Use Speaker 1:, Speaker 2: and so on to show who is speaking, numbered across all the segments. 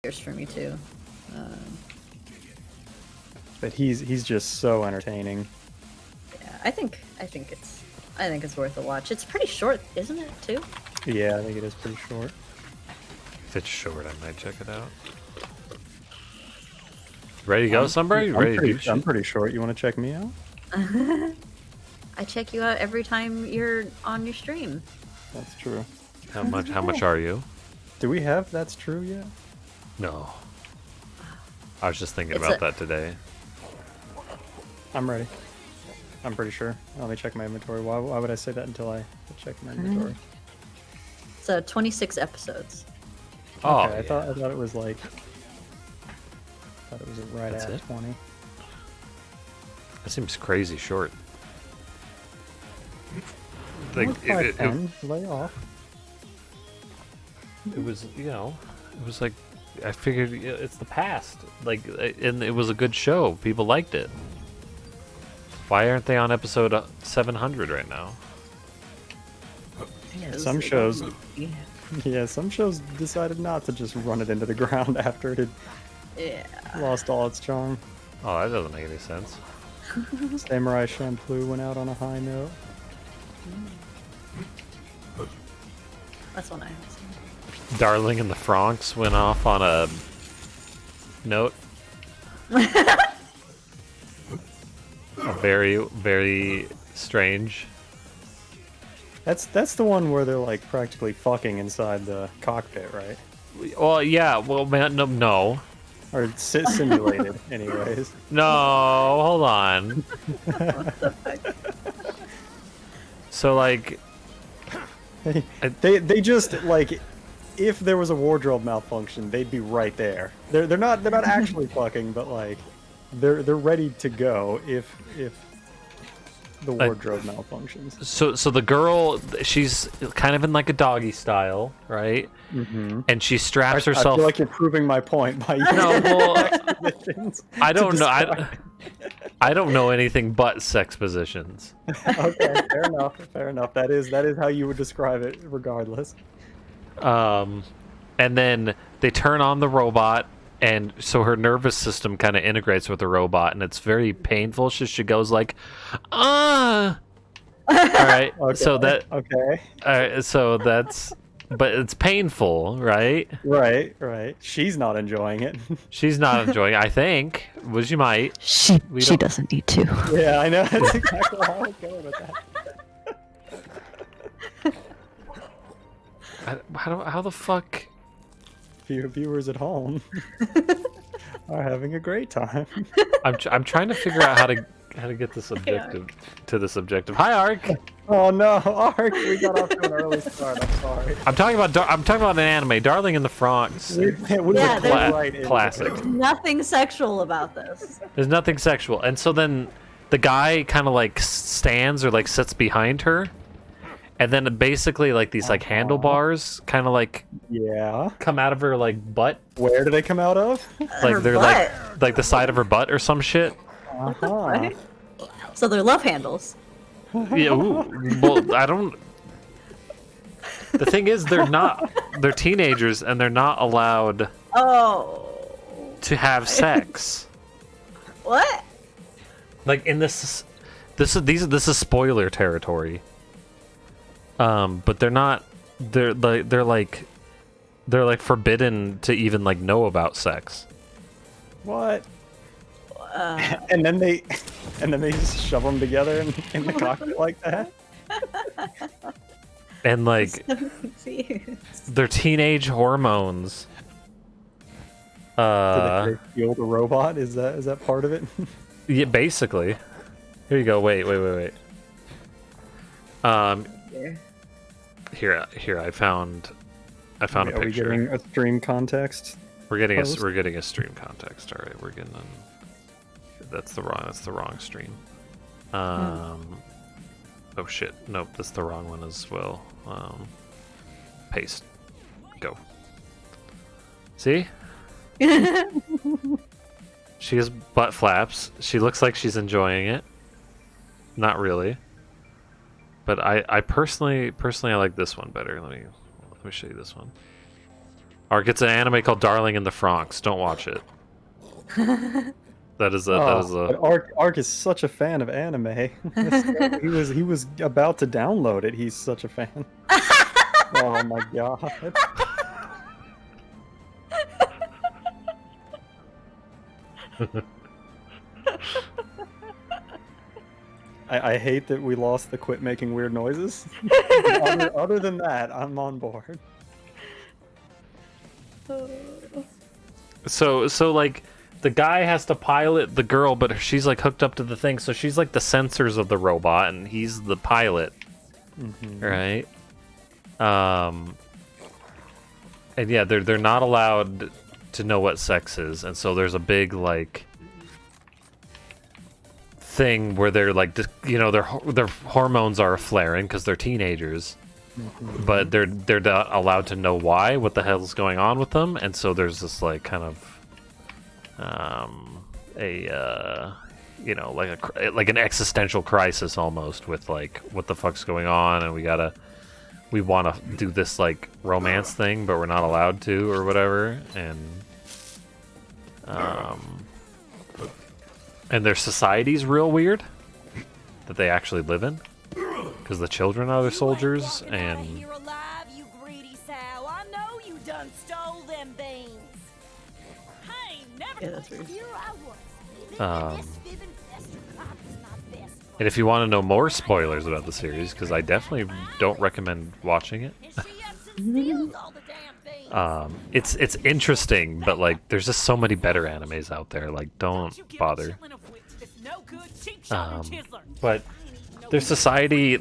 Speaker 1: years for me too.
Speaker 2: But he's just so entertaining.
Speaker 1: Yeah, I think it's worth a watch. It's pretty short, isn't it? Too.
Speaker 2: Yeah, I think it is pretty short.
Speaker 3: If it's short, I might check it out. Ready to go, somebody?
Speaker 2: I'm pretty short. You want to check me out?
Speaker 1: I check you out every time you're on your stream.
Speaker 2: That's true.
Speaker 3: How much are you?
Speaker 2: Do we have That's True yet?
Speaker 3: No. I was just thinking about that today.
Speaker 2: I'm ready. I'm pretty sure. Let me check my inventory. Why would I say that until I check my inventory?
Speaker 1: So 26 episodes.
Speaker 3: Oh,
Speaker 2: okay, I thought it was like. I thought it was right
Speaker 3: That's
Speaker 2: at
Speaker 3: it?
Speaker 2: 20.
Speaker 3: That seems crazy short. Like
Speaker 2: Lay off.
Speaker 3: it was, it was like, I figured it's the past. Like, and it was a good show. People liked it. Why aren't they on episode 700 right now?
Speaker 2: Some shows, some shows decided not to just run it into the ground after it had lost all its charm.
Speaker 3: Oh, that doesn't make any sense.
Speaker 2: Samurai Champloo went out on a high note.
Speaker 1: That's one I haven't seen.
Speaker 3: Darling in the Franxx went off on a note. Very, very strange.
Speaker 2: That's the one where they're like practically fucking inside the cockpit, right?
Speaker 3: Well, yeah. Well, man, no.
Speaker 2: Or simulated, anyways.
Speaker 3: No, hold on. So, like,
Speaker 2: they just like, if there was a wardrobe malfunction, they'd be right there. They're not actually fucking, but like, they're ready to go if the wardrobe malfunctions.
Speaker 3: So the girl, she's kind of in like a doggy style, right?
Speaker 2: Mm-hmm.
Speaker 3: And she straps herself.
Speaker 2: I feel like you're proving my point by
Speaker 3: no, well, I don't know. I don't know anything but sex positions.
Speaker 2: Okay, fair enough. Fair enough. That is how you would describe it, regardless.
Speaker 3: And then they turn on the robot, and so her nervous system kind of integrates with the robot, and it's very painful. She goes like, ah. All right.
Speaker 2: Okay.
Speaker 3: So that.
Speaker 2: Okay.
Speaker 3: All right. So that's. But it's painful, right?
Speaker 2: Right. She's not enjoying it.
Speaker 3: She's not enjoying it, I think. Well, she might.
Speaker 4: She doesn't need to.
Speaker 2: Yeah, I know. That's exactly how I was going with that.
Speaker 3: How the fuck?
Speaker 2: Viewers at home are having a great time.
Speaker 3: I'm trying to figure out how to get this objective to this objective. Hi, Ark.
Speaker 2: Oh no, Ark! We got off to an early start. I'm sorry.
Speaker 3: I'm talking about an anime, Darling in the Franxx. Classic.
Speaker 1: Nothing sexual about this.
Speaker 3: There's nothing sexual, and so then the guy kind of like stands or like sits behind her, and then basically like these like handlebars kind of like come out of her like butt.
Speaker 2: Where do they come out of?
Speaker 3: Like
Speaker 1: Her
Speaker 3: they're
Speaker 1: butt.
Speaker 3: like the side of her butt or some shit.
Speaker 2: Uh-huh.
Speaker 1: So they're love handles.
Speaker 3: Yeah, well, I don't. The thing is, they're teenagers and they're not allowed to have sex.
Speaker 1: What?
Speaker 3: Like in this is spoiler territory. But they're not. They're like forbidden to even like know about sex.
Speaker 2: What? And then they just shove them together in the cockpit like that.
Speaker 3: And like their teenage hormones.
Speaker 2: Do they fuel the robot? Is that part of it?
Speaker 3: Yeah, basically. Here you go. Wait. Here I found a picture.
Speaker 2: Are we getting a stream context?
Speaker 3: We're getting a stream context. All right, we're getting that's the wrong stream. Oh shit. Nope, that's the wrong one as well. Paste. Go. See? She has butt flaps. She looks like she's enjoying it. Not really. But I personally I like this one better. Let me show you this one. Ark, it's an anime called Darling in the Franxx. Don't watch it. That is a
Speaker 2: But Ark is such a fan of anime. he was about to download it. He's such a fan. Oh my god. I hate that we lost the quit making weird noises. Other than that, I'm on board.
Speaker 3: So like the guy has to pilot the girl, but she's like hooked up to the thing, so she's like the sensors of the robot and he's the pilot. Right? And yeah, they're not allowed to know what sex is, and so there's a big like thing where they're like, you know, their hormones are flaring because they're teenagers, but they're not allowed to know why, what the hell's going on with them, and so there's this like kind of you know, like an existential crisis almost with like what the fuck's going on, and we want to do this like romance thing, but we're not allowed to or whatever, and their society's real weird that they actually live in, because the children are the soldiers, and
Speaker 1: Yeah, that's weird.
Speaker 3: and if you want to know more spoilers about the series, because I definitely don't recommend watching it. It's interesting, but like there's just so many better animes out there. Like, don't bother. But their society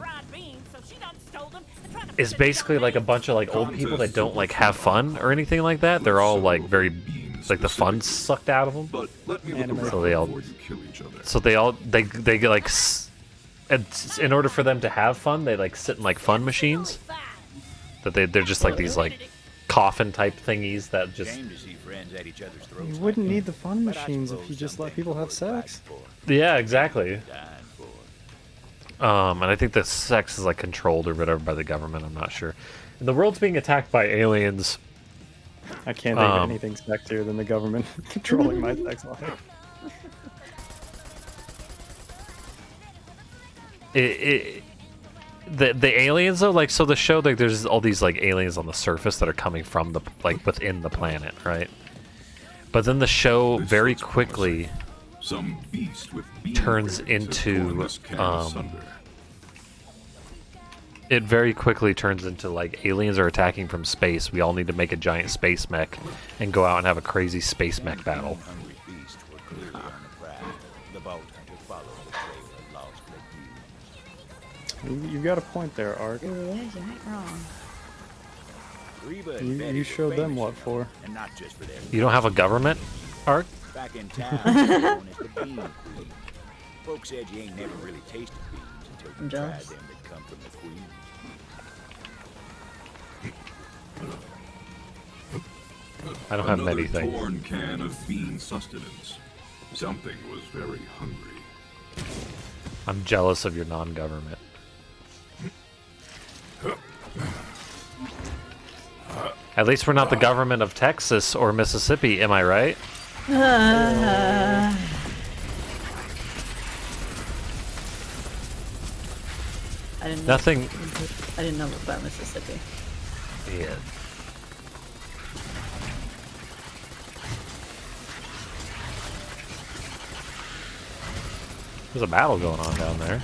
Speaker 3: is basically like a bunch of like old people that don't like have fun or anything like that. They're all like very like the fun sucked out of them. So they get like in order for them to have fun, they like sit in like fun machines. That they're just like these like coffin type thingies that just.
Speaker 2: You wouldn't need the fun machines if you just let people have sex.
Speaker 3: Yeah, exactly. And I think the sex is like controlled or whatever by the government. I'm not sure. And the world's being attacked by aliens.
Speaker 2: I can't think of anything sexier than the government controlling my sex life.
Speaker 3: The aliens though, like, so the show, like, there's all these like aliens on the surface that are coming from the like within the planet, right? But then the show very quickly turns into it very quickly turns into like aliens are attacking from space. We all need to make a giant space mech and go out and have a crazy space mech battle.
Speaker 2: You got a point there, Ark.
Speaker 1: Yeah, you ain't wrong.
Speaker 2: You showed them what for.
Speaker 3: You don't have a government, Ark?
Speaker 5: Back in town, known as the bean queen. Folks said you ain't never really tasted beans until you tried
Speaker 1: jealous.
Speaker 5: them that come from the queen.
Speaker 3: I don't have many
Speaker 6: Another
Speaker 3: things.
Speaker 6: torn can of bean sustenance. Something was very hungry.
Speaker 3: I'm jealous of your non-government. At least we're not the government of Texas or Mississippi, am I right?
Speaker 1: I didn't know.
Speaker 3: Nothing.
Speaker 1: I didn't know about Mississippi.
Speaker 3: Yeah. There's a battle going on down there.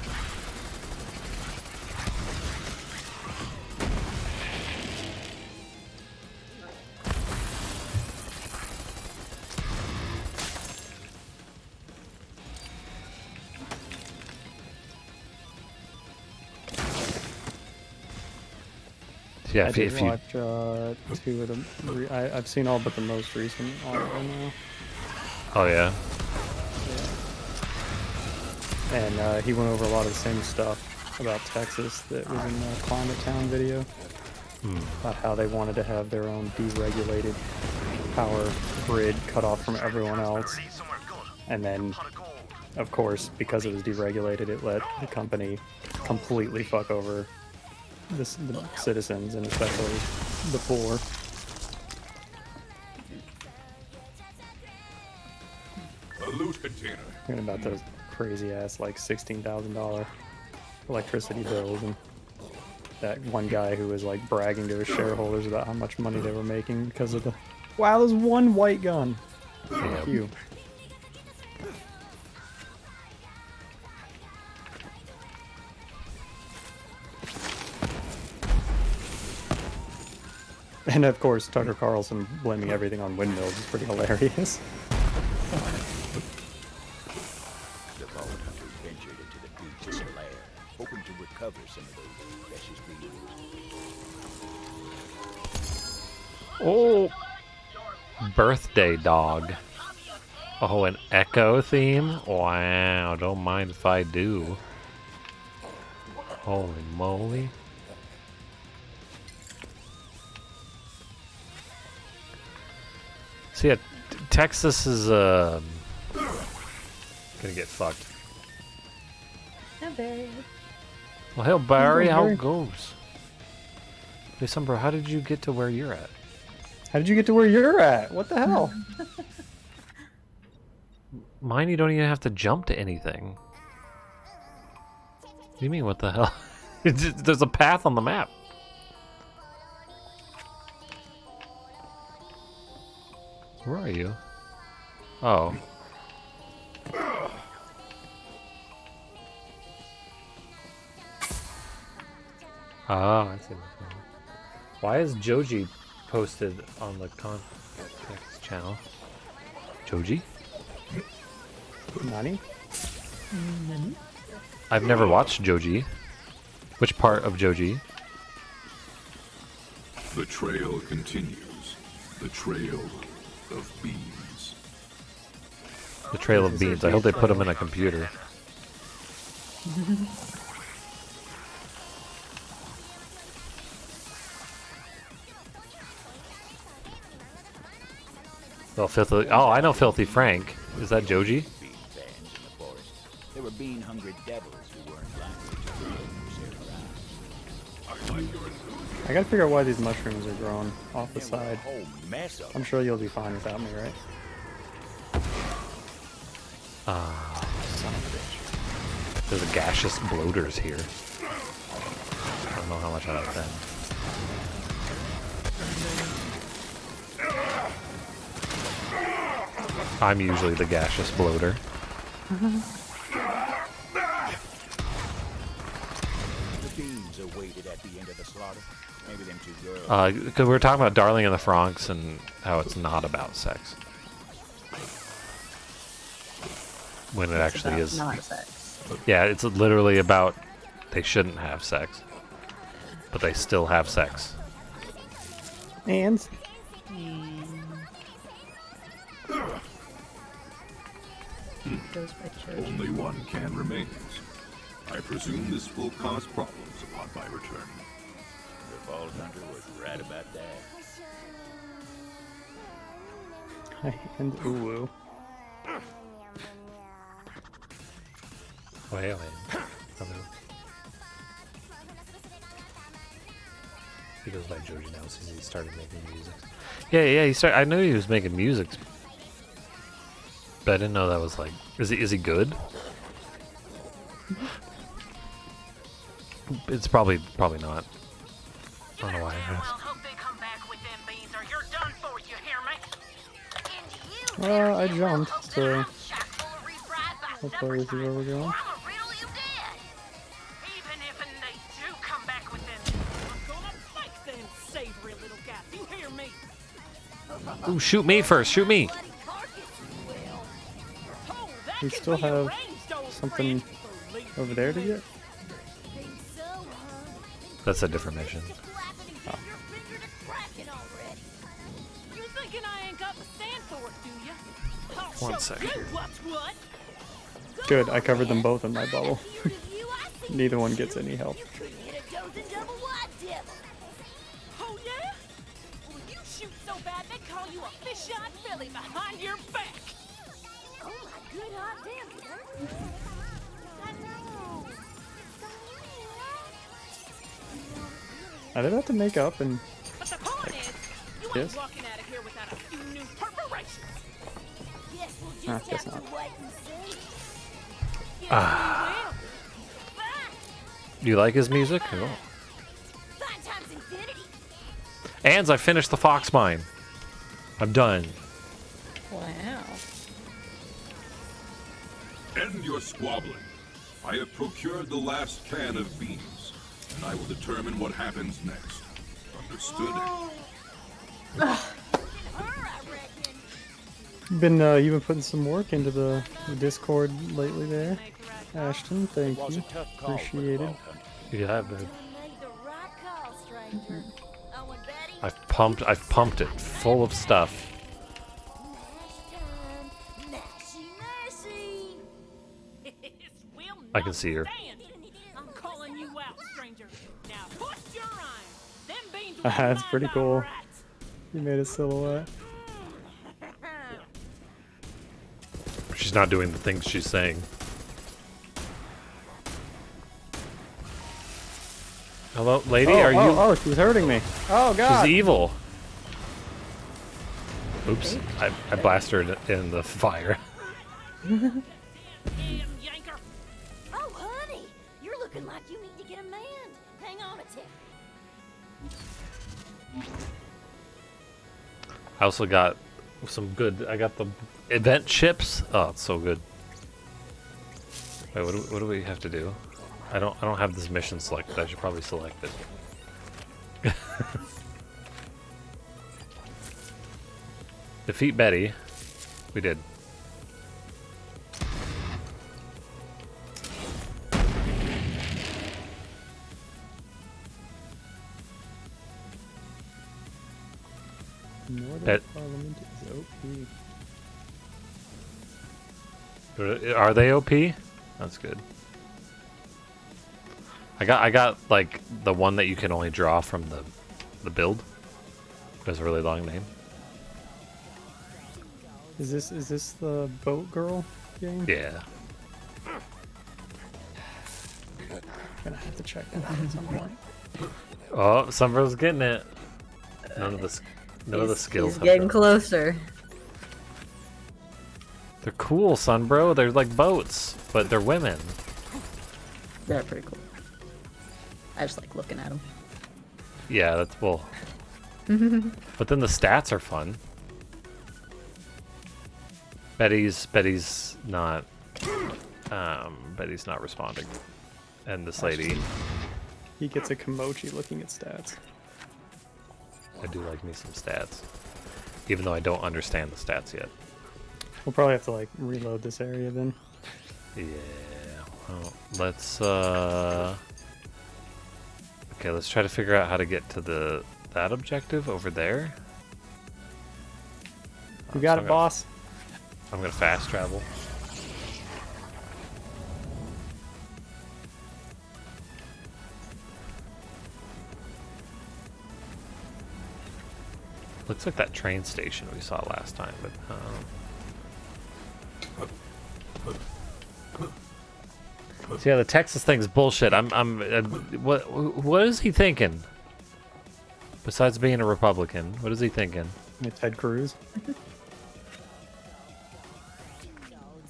Speaker 3: Yeah,
Speaker 2: I
Speaker 3: if
Speaker 2: did
Speaker 3: you
Speaker 2: watch 2 of them. I've seen all but the most recent article now.
Speaker 3: oh yeah.
Speaker 2: And he went over a lot of the same stuff about Texas that was in the Climate Town video. About how they wanted to have their own deregulated power grid cut off from everyone else. And then, of course, because it was deregulated, it let the company completely fuck over the citizens, and especially the poor.
Speaker 6: Lieutenant.
Speaker 2: Thinking about those crazy ass like $16,000 electricity bills, and that one guy who was like bragging to his shareholders about how much money they were making because of the. Wow, there's one white gun. Thank you. And of course, Tucker Carlson blaming everything on windmills is pretty hilarious.
Speaker 5: The vault hunters ventured into the beast's lair, hoping to recover some of those precious beans.
Speaker 3: Oh, birthday dog. Oh, an Echo theme? Wow, don't mind if I do. Holy moly. So yeah, Texas is gonna get fucked.
Speaker 1: Yeah, Barry.
Speaker 3: Well, hell, Barry, how
Speaker 2: Barry.
Speaker 3: it goes? Hey, Sombra, how did you get to where you're at?
Speaker 2: How did you get to where you're at? What the hell?
Speaker 3: Mine, you don't even have to jump to anything. What do you mean, what the hell? There's a path on the map. Where are you? Oh. Ah, I see. Why is Joji posted on the context channel? Joji?
Speaker 2: Nani?
Speaker 3: I've never watched Joji. Which part of Joji?
Speaker 6: The trail continues. The trail of beans.
Speaker 3: The Trail of Beans. I hope they put them in a computer. Well, Filthy. Oh, I know Filthy Frank. Is that Joji?
Speaker 5: Bean fans in the forest. They were bean-hungry devils who weren't likely to share around.
Speaker 2: I gotta figure out why these mushrooms are growing off the
Speaker 5: There were a
Speaker 2: side.
Speaker 5: whole mess of
Speaker 2: I'm
Speaker 5: them.
Speaker 2: sure you'll be fine without me, right?
Speaker 3: Son of a bitch. There's a gaseous bloaters here. I don't know how much I like them. I'm usually the gaseous bloater.
Speaker 5: The beans are weighted at the end of the slaughter. Maybe them two girls.
Speaker 3: Because we were talking about Darling in the Franxx and how it's not about sex. When it
Speaker 1: It's
Speaker 3: actually
Speaker 1: about
Speaker 3: is.
Speaker 1: not sex.
Speaker 3: Yeah, it's literally about they shouldn't have sex. But they still have sex.
Speaker 2: And
Speaker 1: Goes by church.
Speaker 6: Only one can remains. I presume this will cause problems upon my return.
Speaker 5: The vault hunter was right about that.
Speaker 2: and uwu.
Speaker 3: Wait. Hello. He goes by Joji now since he started making music. Yeah, I knew he was making music. But I didn't know that was like... Is he good? It's probably not. I don't know why I asked.
Speaker 7: hope they come back with them beans or you're done for, you hear me?
Speaker 2: Well, I jumped, so hopefully this is where we're going.
Speaker 7: Even if they do come back with them, I'm gonna fight them savory little guys. You hear me?
Speaker 3: Ooh, shoot me first. Shoot me.
Speaker 7: Oh, that
Speaker 2: We
Speaker 7: could
Speaker 2: still
Speaker 7: be
Speaker 2: have
Speaker 7: arranged, old
Speaker 2: something
Speaker 7: friend. Believe
Speaker 2: over there to
Speaker 7: me.
Speaker 2: get.
Speaker 3: That's a different mission.
Speaker 7: You thinking I ain't got the stand for it, do you? I'll
Speaker 3: One
Speaker 7: show
Speaker 3: sec
Speaker 7: you
Speaker 3: here.
Speaker 7: what's what.
Speaker 2: Good, I covered them both in my bubble. Neither one gets any help.
Speaker 7: Oh yeah? Well, you shoot so bad they call you a fish-eyed filly behind your back. Oh my good hot damn,
Speaker 2: Are they about to make up and
Speaker 7: But the point is, you
Speaker 2: Yes?
Speaker 7: ain't walking out of here without a few new perforations.
Speaker 8: Yes, we'll
Speaker 2: I guess not.
Speaker 3: You like his music? Cool. And I finished the fox mine. I'm done.
Speaker 1: Wow.
Speaker 6: End your squabbling. I have procured the last can of beans, and I will determine what happens next. Understood?
Speaker 2: You've been putting some work into the Discord lately there, Ashton. Thank you. Appreciated.
Speaker 3: Yeah, babe. I've pumped it full of stuff. I can see her.
Speaker 7: I'm calling you out, stranger. Now put your iron. Them beans will
Speaker 2: That's
Speaker 7: be
Speaker 2: pretty
Speaker 7: mine,
Speaker 2: cool.
Speaker 7: alright.
Speaker 2: You made a silhouette.
Speaker 3: She's not doing the things she's saying. Hello, lady, are you?
Speaker 2: Oh, she's hurting me. Oh, God.
Speaker 3: She's evil. Oops, I blasted her in the fire.
Speaker 7: Damn yanker.
Speaker 8: Oh, honey, you're looking like you need to get a man. Hang on a tick.
Speaker 3: I also got some good. I got the event chips. Oh, it's so good. Wait, what do we have to do? I don't have this mission selected. I should probably select it. Defeat Betty. We did.
Speaker 2: Northern Parliament is OP.
Speaker 3: Are they OP? That's good. I got like the one that you can only draw from the build. It has a really long name.
Speaker 2: Is this the boat girl game?
Speaker 3: Yeah.
Speaker 2: Gonna have to check that out at some point.
Speaker 3: Oh, Sunbrow's getting it. None of the skills.
Speaker 1: He's
Speaker 3: have
Speaker 1: getting
Speaker 3: grown.
Speaker 1: closer.
Speaker 3: They're cool, Sunbro. They're like boats, but they're women.
Speaker 1: They're pretty cool. I just like looking at them.
Speaker 3: Yeah, that's well. But then the stats are fun. Betty's not responding, and this lady.
Speaker 2: He gets a Kimochi looking at stats.
Speaker 3: I do like me some stats, even though I don't understand the stats yet.
Speaker 2: We'll probably have to like reload this area then.
Speaker 3: Yeah. Well, let's okay, let's try to figure out how to get to that objective over there.
Speaker 2: You got
Speaker 3: So
Speaker 2: it, boss.
Speaker 3: I'm gonna fast travel. Looks like that train station we saw last time, but so yeah, the Texas thing's bullshit. What is he thinking? Besides being a Republican, what is he thinking?
Speaker 2: Ted Cruz.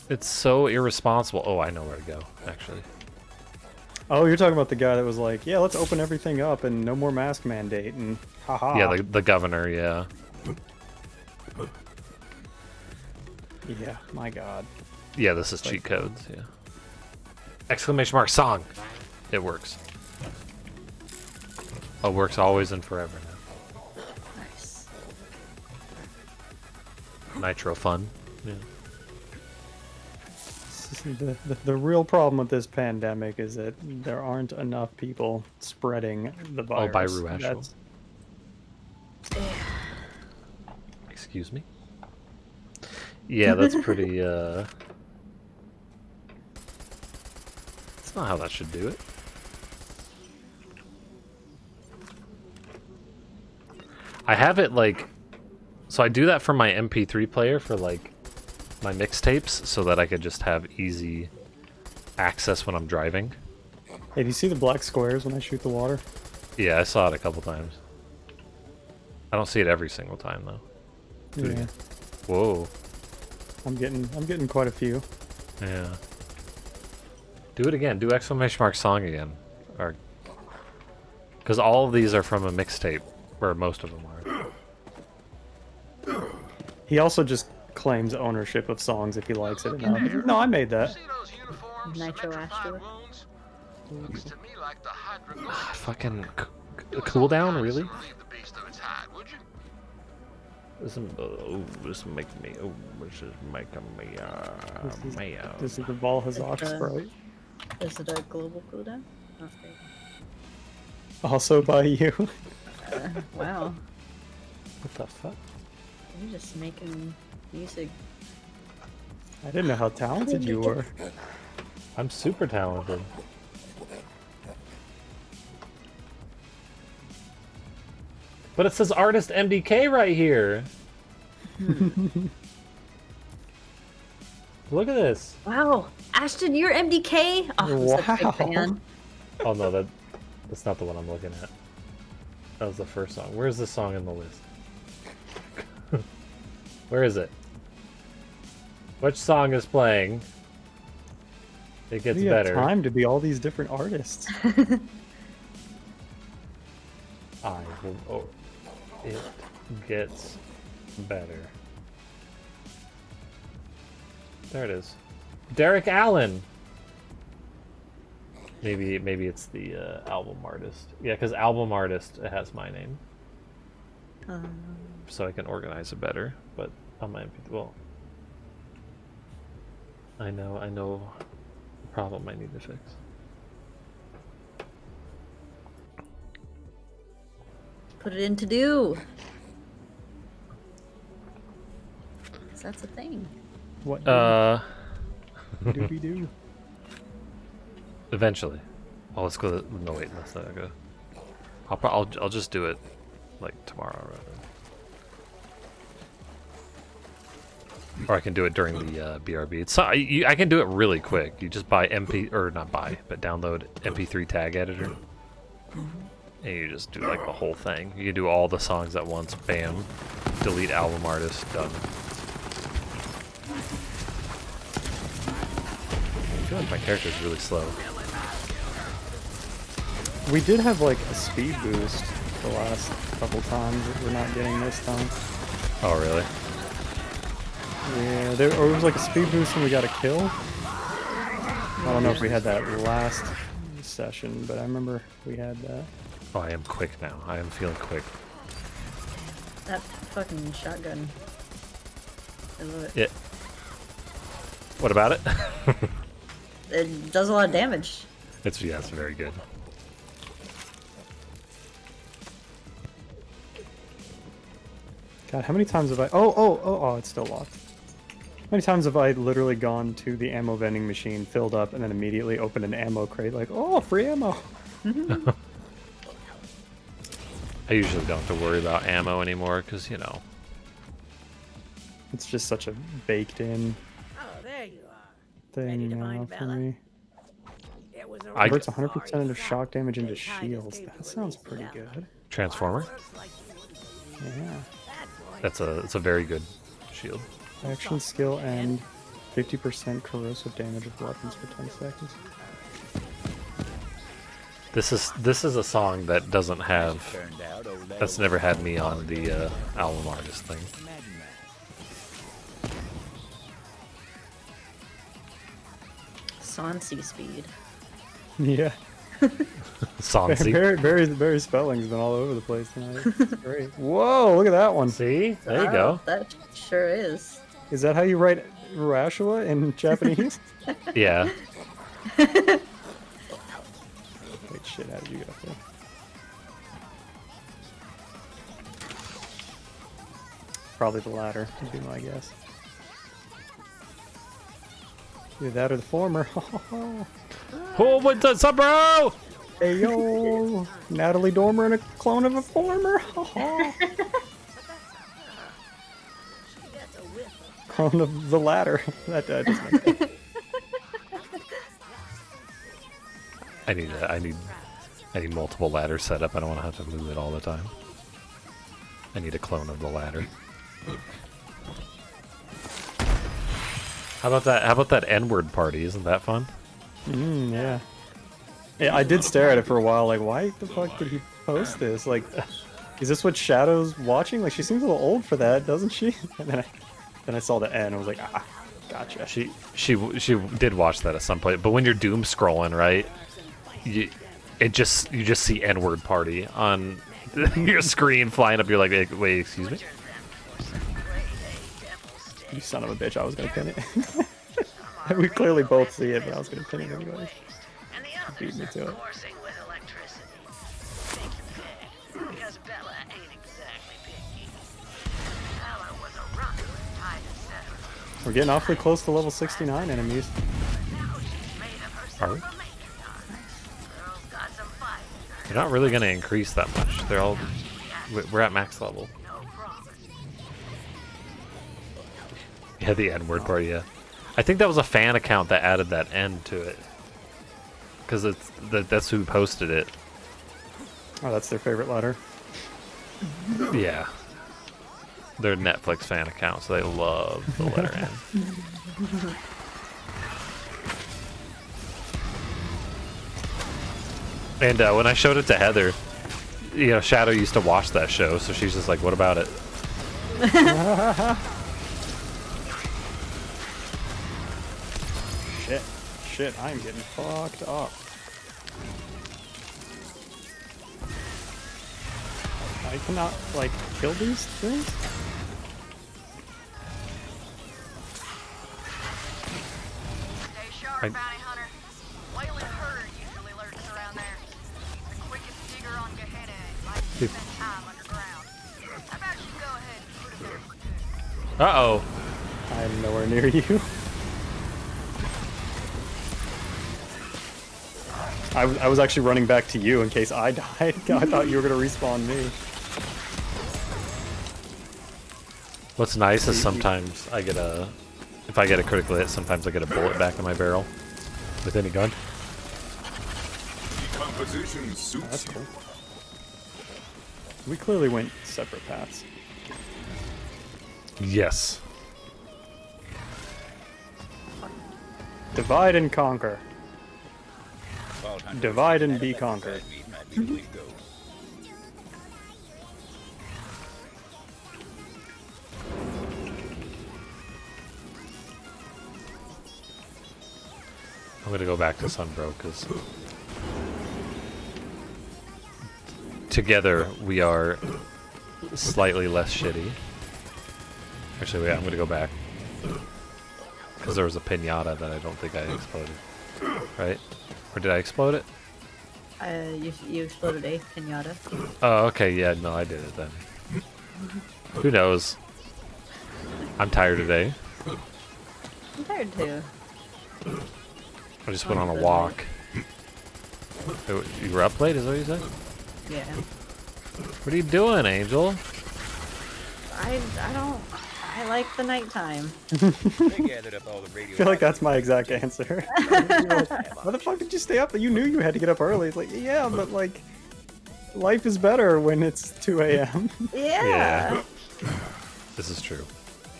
Speaker 3: It's so irresponsible. Oh, I know where to go, actually.
Speaker 2: Oh, you're talking about the guy that was like, yeah, let's open everything up and no more mask mandate and haha.
Speaker 3: Yeah, the governor, yeah.
Speaker 2: Yeah, my god.
Speaker 3: Yeah, this is cheat codes, yeah. Exclamation mark song. It works. Oh, it works always and forever now.
Speaker 1: Nice.
Speaker 3: Nitro fun. Yeah.
Speaker 2: The real problem with this pandemic is that there aren't enough people spreading the virus.
Speaker 3: Oh, by Ruashel.
Speaker 2: That's-
Speaker 3: Excuse me? Yeah, that's pretty, That's not how that should do it. I have it, like... So I do that for my MP3 player for, like, my mixtapes, so that I could just have easy access when I'm driving.
Speaker 2: Hey, do you see the black squares when I shoot the water?
Speaker 3: Yeah, I saw it a couple times. I don't see it every single time, though.
Speaker 2: Yeah.
Speaker 3: Whoa.
Speaker 2: I'm getting quite a few.
Speaker 3: Yeah. Do it again. Do exclamation mark song again, or because all of these are from a mixtape, or most of them are.
Speaker 2: He also just claims ownership of songs if he likes it enough. He's like, no, I made that.
Speaker 1: Nitro Astro.
Speaker 3: Fucking cooldown, really? This is making me. Oh, this is making me. Mayo.
Speaker 2: This is the Valhazak sprite.
Speaker 1: Is it a global cooldown? Okay.
Speaker 2: Also by you.
Speaker 1: Wow.
Speaker 3: What the fuck?
Speaker 1: You're just making music.
Speaker 2: I didn't know how talented you were.
Speaker 3: I'm super talented. But it says artist MDK right here. Look at this.
Speaker 1: Wow, Ashton, you're MDK. Oh, I'm such a big
Speaker 2: Wow.
Speaker 1: fan.
Speaker 3: Oh no, that's not the one I'm looking at. That was the first song. Where's the song in the list? Where is it? Which song is playing? It gets
Speaker 2: You have
Speaker 3: better.
Speaker 2: time to be all these different artists.
Speaker 3: I will. Oh, it gets better. There it is. Derek Allen. Maybe it's the album artist. Yeah, because album artist it has my name, so I can organize it better. But on my well, I know the problem I need to fix.
Speaker 1: Put it in to do. 'Cause that's a thing.
Speaker 2: What? Doobie doo.
Speaker 3: Eventually. Oh, let's go. No, wait, let's not go. I'll just do it like tomorrow, rather. Or I can do it during the BRB. It's I can do it really quick. You just buy but download MP3 tag editor, and you just do like the whole thing. You can do all the songs at once. Bam, delete album artist, done. I feel like my character is really slow.
Speaker 2: We did have like a speed boost the last couple times that we're not getting this time.
Speaker 3: Oh really?
Speaker 2: Yeah, or it was like a speed boost when we got a kill. I don't know if we had that last session, but I remember we had that.
Speaker 3: Oh, I am quick now. I am feeling quick.
Speaker 1: That fucking shotgun. I love it.
Speaker 3: Yeah. What about it?
Speaker 1: It does a lot of damage.
Speaker 3: It's very good.
Speaker 2: God, how many times have I... Oh, it's still locked. How many times have I literally gone to the ammo vending machine, filled up, and then immediately opened an ammo crate like, oh, free ammo.
Speaker 3: I usually don't have to worry about ammo anymore because, you know.
Speaker 2: It's just such a baked-in
Speaker 8: Oh, there you are.
Speaker 2: thing now for me.
Speaker 8: It was a
Speaker 2: Converts 100% of shock damage into shields. That sounds pretty good.
Speaker 3: Transformer?
Speaker 2: Yeah.
Speaker 3: It's a very good shield.
Speaker 2: Action, skill, and 50% corrosive damage of weapons for 10 seconds.
Speaker 3: This is a song that doesn't have.
Speaker 5: Turned out old
Speaker 3: That's never had me on the album artist thing.
Speaker 5: Imagine that.
Speaker 1: Sansi speed.
Speaker 2: Yeah.
Speaker 3: Sansi.
Speaker 2: Very spelling's been all over the place tonight. It's great. Whoa, look at that one.
Speaker 3: See? There you
Speaker 1: Wow,
Speaker 3: go.
Speaker 1: That sure is.
Speaker 2: Is that how you write Rashua in Japanese?
Speaker 3: Yeah.
Speaker 2: Wait, shit, how did you get up there? Probably the latter, would be my guess. Either that or the former.
Speaker 3: Oh, what's up, bro?
Speaker 2: Hey yo, Natalie Dormer and a clone of a former. Clone of the latter. That doesn't make sense.
Speaker 3: I need multiple ladders set up. I don't want to have to move it all the time. I need a clone of the ladder. How about that? How about that N-word party? Isn't that fun?
Speaker 2: Yeah. Yeah, I did stare at it for a while, like, why the fuck did he post this? Like, is this what Shadow's watching? Like, she seems a little old for that, doesn't she? And then I saw the N, I was like, ah, gotcha.
Speaker 3: She did watch that at some point, but when you're doom scrolling, right? You just see N-word party on your screen flying up. You're like, wait, excuse me?
Speaker 2: You son of a bitch, I was gonna pin it. We clearly both see it, but I was gonna pin it anyway. Beat me to it. We're getting awfully close to level 69 enemies.
Speaker 3: Are we? They're not really going to increase that much. They're all... We're at max level. Yeah, the N-word party, yeah. I think that was a fan account that added that N to it. Because that's who posted it.
Speaker 2: Oh, that's their favorite letter.
Speaker 3: Yeah. They're Netflix fan account, so they love the letter N. And when I showed it to Heather, you know, Shadow used to watch that show, so she's just like, what about it?
Speaker 2: Shit, I'm getting fucked up. I cannot, like, kill these things?
Speaker 9: Stay sharp, bounty hunter. Wailing herd usually lurks around there. The quickest digger on Gehenna likes to spend time underground. How about you go ahead and put him there for good?
Speaker 3: Uh-oh.
Speaker 2: I'm nowhere near you. I was actually running back to you in case I died. I thought you were gonna respawn me.
Speaker 3: What's nice is sometimes I get a... If I get a critical hit, sometimes I get a bullet back in my barrel. With any gun.
Speaker 6: Decomposition suits
Speaker 2: That's cool. We clearly went separate paths.
Speaker 3: Yes.
Speaker 2: Divide and conquer. Divide and be conquered.
Speaker 3: I'm gonna go back to Sunbro, because... Together, we are slightly less shitty. Actually, wait, I'm gonna go back. Because there was a pinata that I don't think I exploded. Right? Or did I explode it?
Speaker 1: You exploded a pinata.
Speaker 3: Oh, okay, yeah, no, I did it then. Who knows? I'm tired today.
Speaker 1: I'm tired too.
Speaker 3: I just went on a walk. You were up late, is that what you said?
Speaker 1: Yeah.
Speaker 3: What are you doing, Angel?
Speaker 1: I don't. I like the nighttime.
Speaker 5: They gathered up all the radio.
Speaker 2: I feel like that's my exact answer. Like, why the fuck did you stay up? You knew you had to get up early. It's like, yeah, but like, life is better when it's 2 a.m.
Speaker 1: Yeah.
Speaker 3: This is true.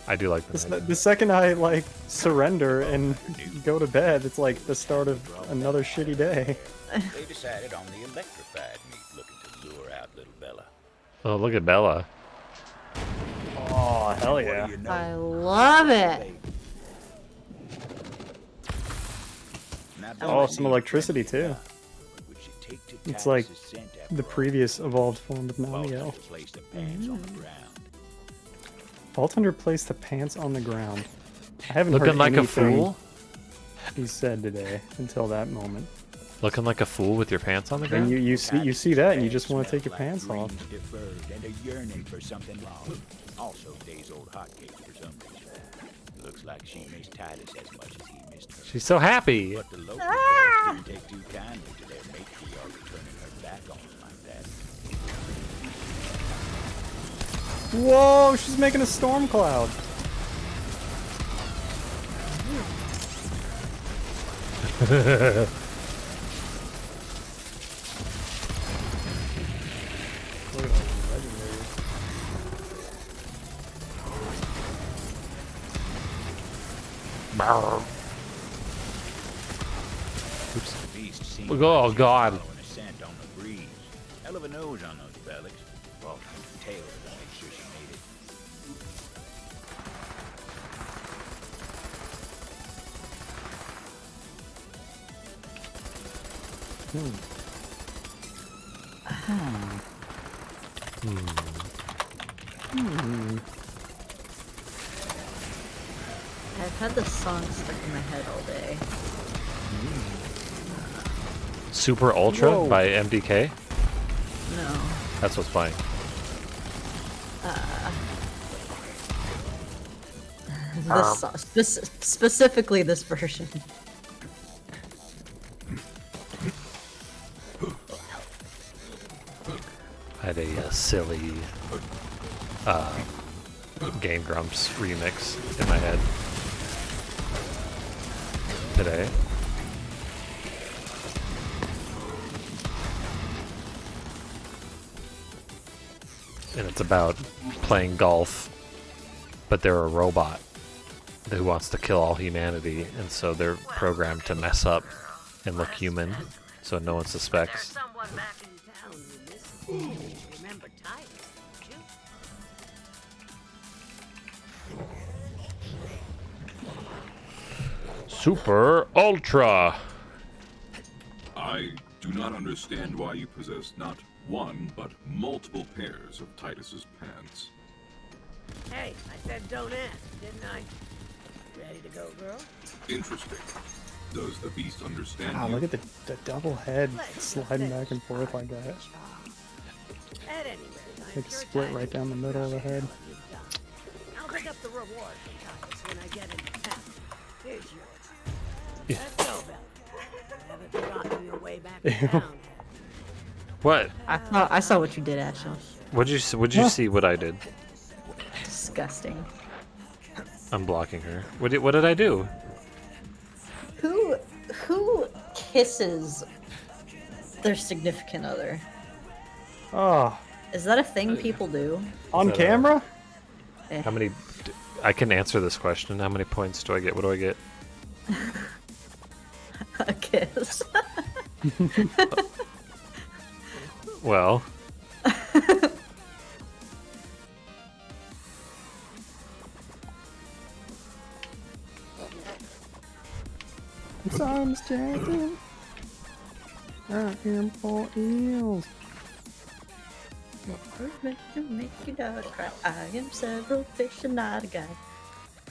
Speaker 3: I do like
Speaker 2: The second I like surrender and go to bed, it's like the start of another shitty day.
Speaker 5: They decided on the electrified meat, looking to lure out little Bella.
Speaker 3: Oh, look at Bella.
Speaker 2: Oh, hell yeah.
Speaker 1: I love it.
Speaker 2: Oh, some electricity too. It's like the previous evolved form of Namiel. Vault Hunter placed the pants on the ground. I haven't
Speaker 3: Looking
Speaker 2: heard
Speaker 3: like a
Speaker 2: anything
Speaker 3: fool?
Speaker 2: he said today until that moment.
Speaker 3: Looking like a fool with your pants on the ground?
Speaker 2: And you see that and you just want to take your pants off.
Speaker 5: And a yearning for something long. Also, days old hotcake for some reason. Looks like she missed Titus as much as he missed her.
Speaker 3: She's so happy.
Speaker 5: But the local girls didn't take too kindly to their matriarch turning her back on them like that.
Speaker 2: Whoa, she's making a storm cloud.
Speaker 3: Oops.
Speaker 5: Beast seems
Speaker 3: Oh,
Speaker 5: like
Speaker 3: God.
Speaker 5: she's following a scent on the breeze. Hell of a nose on those bellies. Vault Hunter tailed her to make sure she made it.
Speaker 1: I've had this song stuck in my head all day.
Speaker 3: Super Ultra
Speaker 2: Whoa.
Speaker 3: by MDK.
Speaker 1: No.
Speaker 3: That's what's playing.
Speaker 1: This song, specifically this version.
Speaker 3: I had a silly Game Grumps remix in my head today. And it's about playing golf, but they're a robot who wants to kill all humanity, and so they're programmed to mess up and look human, so no one suspects.
Speaker 7: Someone back in town who misses. Remember Titus, don't you?
Speaker 3: Super Ultra!
Speaker 6: I do not understand why you possess not one, but multiple pairs of Titus's pants.
Speaker 7: Hey, I said don't ask, didn't I? Ready to go, girl?
Speaker 6: Interesting. Does the beast understand
Speaker 2: Wow,
Speaker 6: you?
Speaker 2: look at the double head sliding back and forth like that.
Speaker 7: At any rate, I'm
Speaker 2: Like
Speaker 7: sure
Speaker 2: split
Speaker 7: Titus
Speaker 2: right down the middle of the head.
Speaker 7: you've done. I'll pick up the reward from Titus when I get into town. Here's yours. Let's go, Bella. Haven't forgotten your way back to town, have you?
Speaker 3: What?
Speaker 1: I saw what you did, Ashley.
Speaker 3: What'd you see what I did?
Speaker 1: Disgusting.
Speaker 3: I'm blocking her. What did I do?
Speaker 1: Who kisses their significant other?
Speaker 2: Oh,
Speaker 1: Is that a thing people do?
Speaker 2: on
Speaker 3: that,
Speaker 2: camera?
Speaker 3: How many... I can answer this question. How many points do I get? What do I get?
Speaker 1: A kiss.
Speaker 3: Well...
Speaker 2: Sometimes Jackie. I am for eels.
Speaker 1: Make you not cry. I am several fish and not a guy.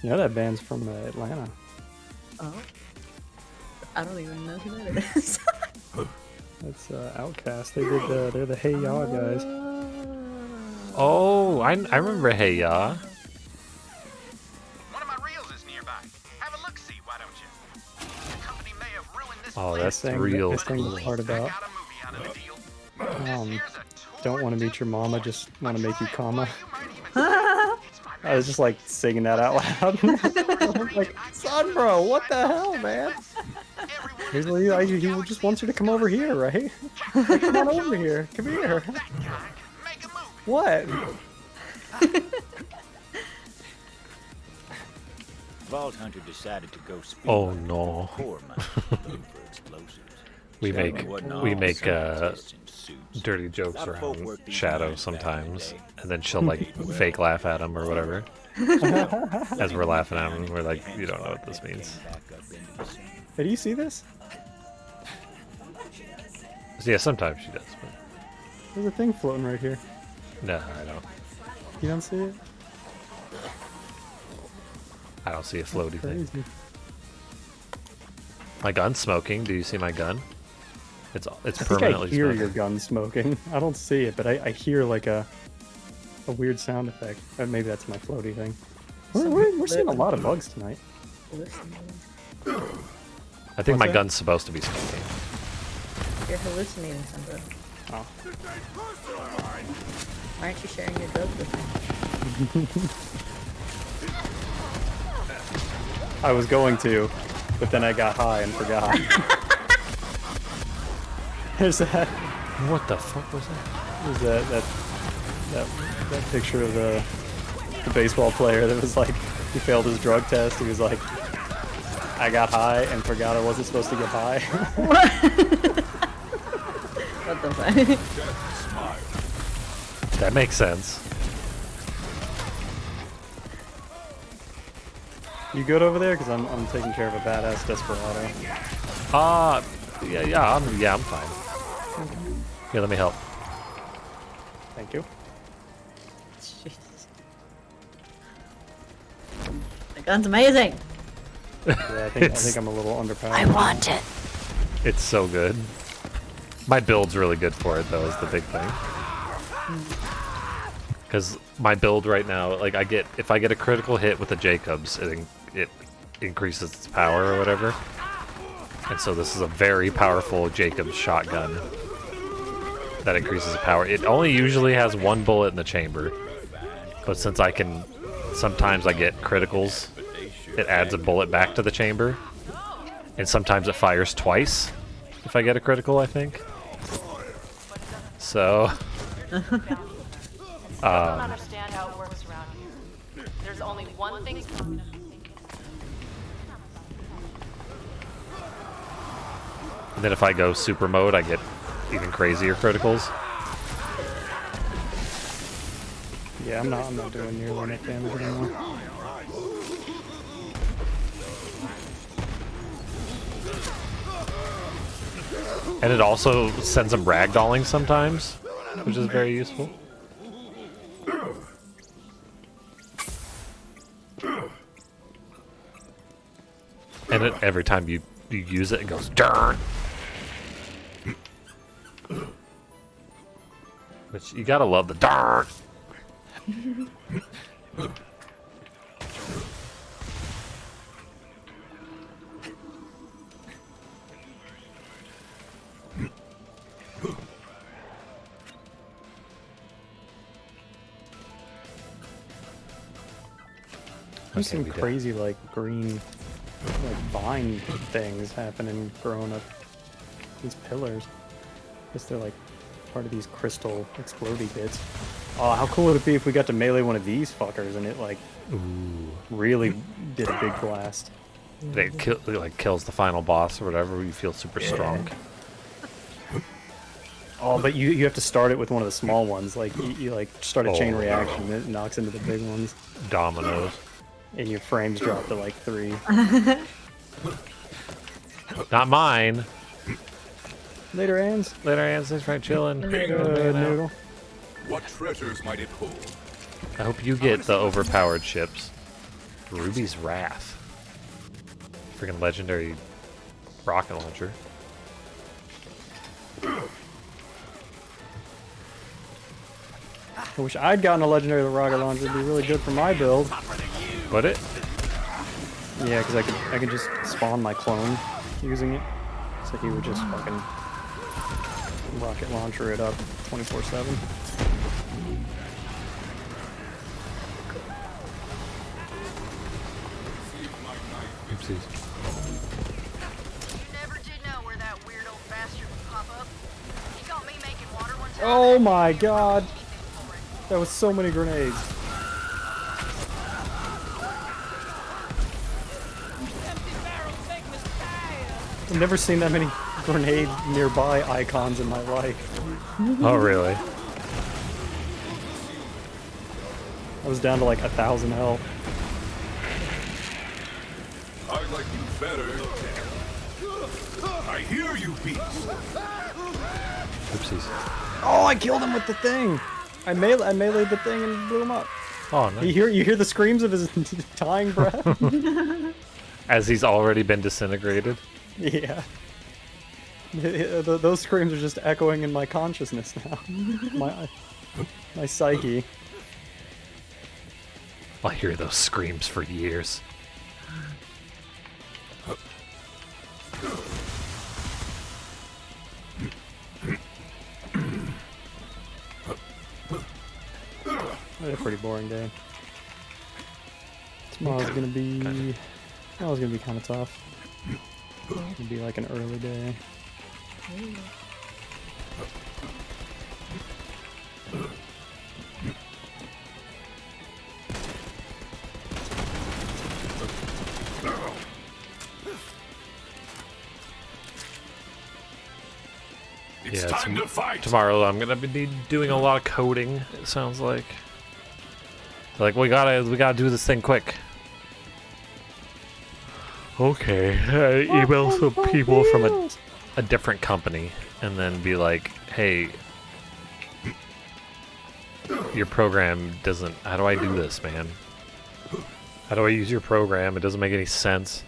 Speaker 2: You know that band's from Atlanta.
Speaker 1: Oh. I don't even know who that is.
Speaker 2: That's Outcast. They did they're the Hey Ya guys.
Speaker 3: Oh, I remember Hey Ya.
Speaker 5: One of my reels is nearby. Have a look-see, why don't you? The company may have ruined this
Speaker 3: Oh, that's
Speaker 2: This thing-
Speaker 3: real
Speaker 2: this thing was
Speaker 3: cool.
Speaker 2: hard about.
Speaker 5: got a movie out of the deal.
Speaker 2: Don't want to meet your mama, just want to make you comma. I was just like singing that out loud. I was like, son, bro, what the hell, man? He's like, he just wants you to come over here, right? Like, come on over here. Come here. What?
Speaker 5: Vault Hunter decided to go speed.
Speaker 3: Oh no.
Speaker 5: Poor money looking for explosives.
Speaker 3: We
Speaker 5: Shadow
Speaker 3: make
Speaker 5: wasn't
Speaker 3: we
Speaker 5: all
Speaker 3: make
Speaker 5: scientists in suits.
Speaker 3: dirty jokes
Speaker 5: A lot of folk
Speaker 3: around
Speaker 5: worked these
Speaker 3: Shadow
Speaker 5: mines back in the
Speaker 3: sometimes,
Speaker 5: day.
Speaker 3: and then she'll like fake laugh at him or whatever. As we're laughing at him, we're like, you don't know what this means.
Speaker 2: Hey, do you see this?
Speaker 3: So yeah, sometimes she does, but
Speaker 2: There's a thing floating right here.
Speaker 3: no, I don't.
Speaker 2: You don't see it?
Speaker 3: I don't see a floaty thing.
Speaker 2: Crazy.
Speaker 3: My gun's smoking. Do you see my gun? It's
Speaker 2: I think I
Speaker 3: permanently
Speaker 2: hear
Speaker 3: smoking.
Speaker 2: your gun smoking. I don't see it, but I hear like a weird sound effect. Maybe that's my floaty thing. We're seeing a lot of bugs tonight.
Speaker 3: I think
Speaker 2: What's
Speaker 3: my
Speaker 2: that?
Speaker 3: gun's supposed to be smoking.
Speaker 1: You're hallucinating something.
Speaker 2: Oh.
Speaker 1: Why aren't you sharing your drugs with me?
Speaker 2: I was going to, but then I got high and forgot. There's that.
Speaker 3: What the fuck was that?
Speaker 2: There's that picture of the baseball player that was like he failed his drug test. He was like I got high and forgot I wasn't supposed to get high.
Speaker 1: What the fuck?
Speaker 3: That makes sense.
Speaker 2: You good over there? Because I'm taking care of a badass desperado.
Speaker 3: Yeah, I'm fine. Here, let me help.
Speaker 2: Thank you.
Speaker 1: Jesus. The gun's amazing.
Speaker 2: Yeah, I think I'm a little underpowered.
Speaker 4: I want it.
Speaker 3: It's so good. My build's really good for it, though, is the big thing. Because my build right now, like, if I get a critical hit with the Jacobs, it increases its power or whatever. And so this is a very powerful Jacobs shotgun that increases the power. It only usually has one bullet in the chamber, but since sometimes I get criticals, it adds a bullet back to the chamber, and sometimes it fires twice if I get a critical, I think. So,
Speaker 10: I don't understand how it works around here. There's only one thing coming up.
Speaker 3: and then if I go super mode, I get even crazier criticals.
Speaker 2: Yeah, I'm not doing nearly enough damage anymore.
Speaker 3: And it also sends them ragdolling sometimes, which is very useful. And every time you use it, it goes darn. Which you gotta love the darn.
Speaker 2: There's
Speaker 3: Okay,
Speaker 2: some
Speaker 3: we did.
Speaker 2: crazy like green like vine things happening growing up these pillars. I guess they're like part of these crystal explodey bits. Oh, how cool would it be if we got to melee one of these fuckers and it like really did a big blast?
Speaker 3: It like kills the final boss or whatever. You feel super strong.
Speaker 2: Oh, but you have to start it with one of the small ones. Like you like start a chain reaction and it knocks into the big ones.
Speaker 3: Dominoes.
Speaker 2: And your frames drop to like 3.
Speaker 3: Not mine.
Speaker 2: Later, Ans.
Speaker 3: Later, Ans. Thanks for chilling.
Speaker 2: Noodle.
Speaker 6: What treasures might it hold?
Speaker 3: I hope you get the overpowered ships. Ruby's Wrath. Freaking legendary rocket launcher.
Speaker 2: I wish I'd gotten a legendary rocket launcher. It'd be really good for my build.
Speaker 3: Would it?
Speaker 2: Yeah, because I could just spawn my clone using it. So he would just fucking rocket launcher it up 24/7.
Speaker 3: Oopsies.
Speaker 9: You never did know where that weird old bastard would pop up. He got me making water one time.
Speaker 2: Oh my god! That was so many grenades. I've never seen that many grenade nearby icons in my life.
Speaker 3: Oh, really?
Speaker 2: I was down to like 1,000 health.
Speaker 6: I like you better. I hear you, beast.
Speaker 3: Oopsies.
Speaker 2: Oh, I killed him with the thing! I meleeed the thing and blew him up.
Speaker 3: Oh, nice.
Speaker 2: You hear the screams of his dying breath?
Speaker 3: As he's already been disintegrated.
Speaker 2: Yeah. Those screams are just echoing in my consciousness now. my psyche.
Speaker 3: I'll hear those screams for years.
Speaker 2: I had a pretty boring day. Tomorrow's gonna be kind of tough. It'll be like an early day.
Speaker 6: It's time to fight.
Speaker 3: Tomorrow I'm gonna be doing a lot of coding. It sounds like. Like we gotta do this thing quick. Okay, email some people from a different company and then be like, hey, your program doesn't. How do I do this, man? How do I use your program? It doesn't make any sense.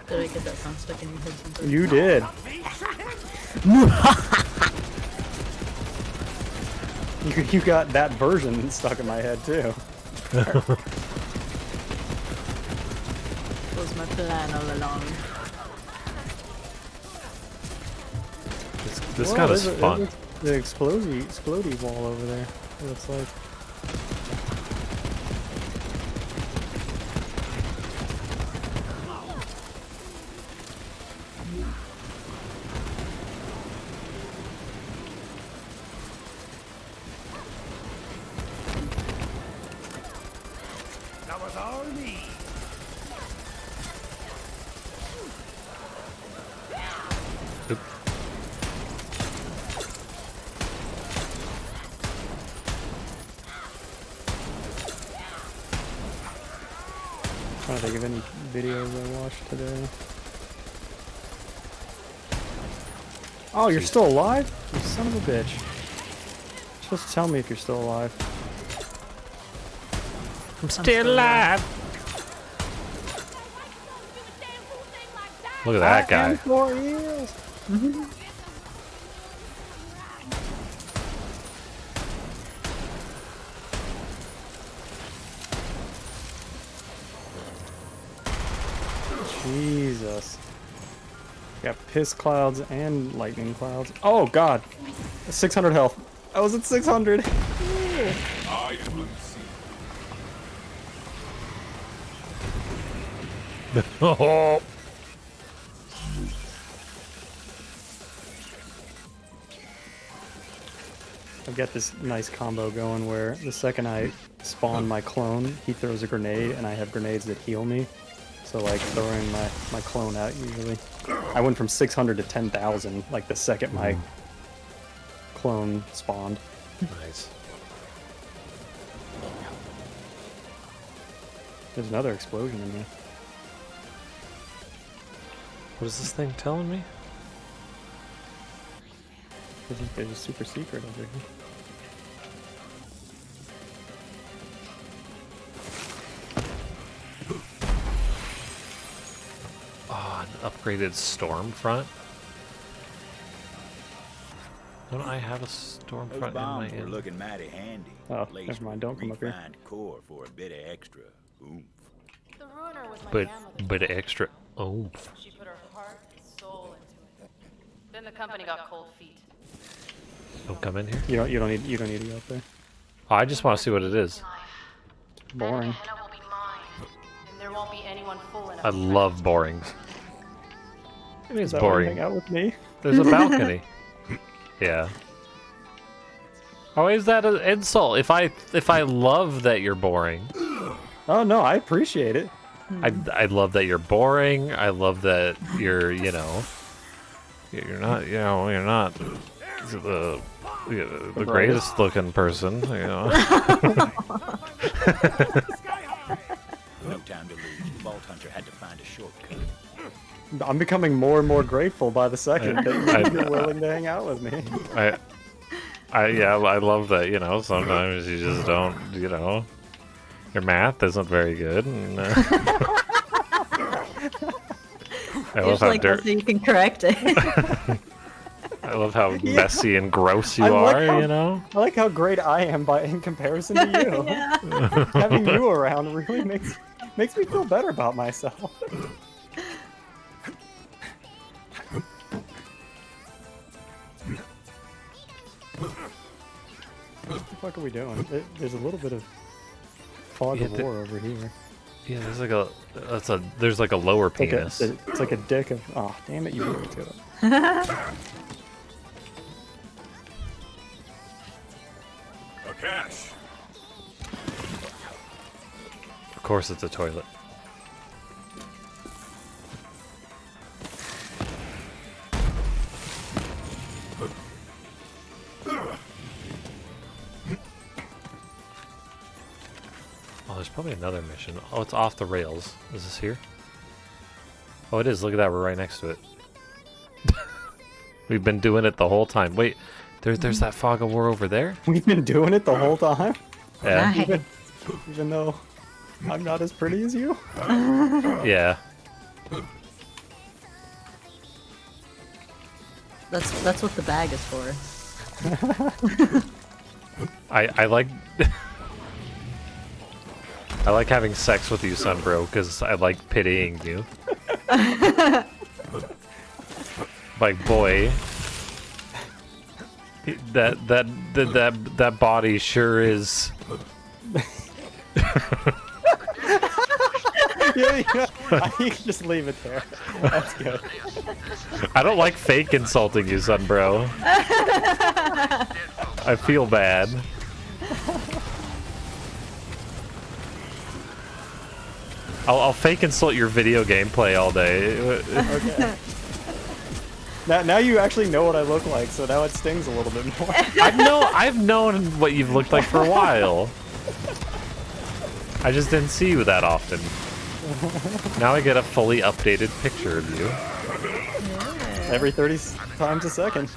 Speaker 1: Did I get that sound stuck in your head something?
Speaker 2: You did. You got that version stuck in my head too.
Speaker 1: Was my plan all along.
Speaker 3: This kind of fun.
Speaker 2: The explodey wall over there. What it's like.
Speaker 5: That was all me.
Speaker 3: Oop.
Speaker 2: Trying to think of any videos I watched today. Oh, you're still alive? You son of a bitch. You're supposed to tell me if you're still alive.
Speaker 3: I'm still alive. Look at that guy.
Speaker 2: And 4 eels. Jesus. Got piss clouds and lightning clouds. Oh god. 600 health. I was at 600.
Speaker 6: I am unseen.
Speaker 3: Oh.
Speaker 2: I've got this nice combo going where the second I spawn my clone, he throws a grenade and I have grenades that heal me. So like throwing my clone out usually. I went from 600 to 10,000 like the second my clone spawned.
Speaker 3: Nice.
Speaker 2: There's another explosion in there.
Speaker 3: What is this thing telling me?
Speaker 2: There's a super secret over here.
Speaker 3: Oh, an upgraded storm front. Don't I have a storm
Speaker 5: Those
Speaker 3: front in my
Speaker 5: bombs were
Speaker 3: inn?
Speaker 5: looking mighty handy.
Speaker 2: Oh,
Speaker 5: Place
Speaker 2: never mind, don't come up here.
Speaker 5: refined core for a bit of extra oomph.
Speaker 10: The ruiner was my
Speaker 3: But
Speaker 10: grandmother.
Speaker 3: extra oomph.
Speaker 10: She put her heart and soul into it. Then the company got cold feet.
Speaker 3: Don't come in here.
Speaker 2: You don't need to go up there.
Speaker 3: Oh, I just want to see what it is.
Speaker 2: Boring.
Speaker 10: Gehenna will be mine, and there won't be anyone fool enough.
Speaker 3: I love borings. It is
Speaker 2: Is that why you
Speaker 3: boring.
Speaker 2: hang out with me?
Speaker 3: There's a balcony. Yeah. Oh, is that an insult? If I love that you're boring,
Speaker 2: Oh no, I appreciate it.
Speaker 3: I love that you're boring. I love that you're you're not the greatest looking person. You know.
Speaker 5: No time to lose. The Vault Hunter had to find a shortcut.
Speaker 2: I'm becoming more and more grateful by the second that you're willing to hang out with me.
Speaker 3: I love that. You know, sometimes you just don't. You know, your math isn't very good. And, I love how
Speaker 1: so you can correct it.
Speaker 3: I love how messy and gross you
Speaker 2: I like
Speaker 3: are.
Speaker 2: how-
Speaker 3: You know.
Speaker 2: I like how great I am in comparison to you.
Speaker 1: Yeah.
Speaker 2: Having you around really makes me feel better about myself. What the fuck are we doing? There's a little bit of fog of war over here.
Speaker 3: Yeah, there's like a lower
Speaker 2: Like
Speaker 3: penis.
Speaker 2: it's like a dick of. Oh, damn it! You beat me to it.
Speaker 6: A cache.
Speaker 3: Of course, it's a toilet. Oh, there's probably another mission. Oh, it's off the rails. Is this here? Oh, it is. Look at that. We're right next to it. We've been doing it the whole time. Wait, there's that fog of war over there?
Speaker 2: We've been doing it the whole time?
Speaker 3: Yeah.
Speaker 1: Nice.
Speaker 2: Even though I'm not as pretty as you?
Speaker 3: Yeah.
Speaker 1: That's what the bag is for.
Speaker 3: I like I like having sex with you, Sunbro, because I like pitying you. Like, boy, that body sure is.
Speaker 2: Yeah. You can just leave it there. That's good.
Speaker 3: I don't like fake insulting you, Sunbro. I feel bad. I'll fake insult your video gameplay all day.
Speaker 2: Okay. Now you actually know what I look like, so now it stings a little bit more.
Speaker 3: I've known what you've looked like for a while. I just didn't see you that often. Now I get a fully updated picture of you.
Speaker 2: Every 30 times a second.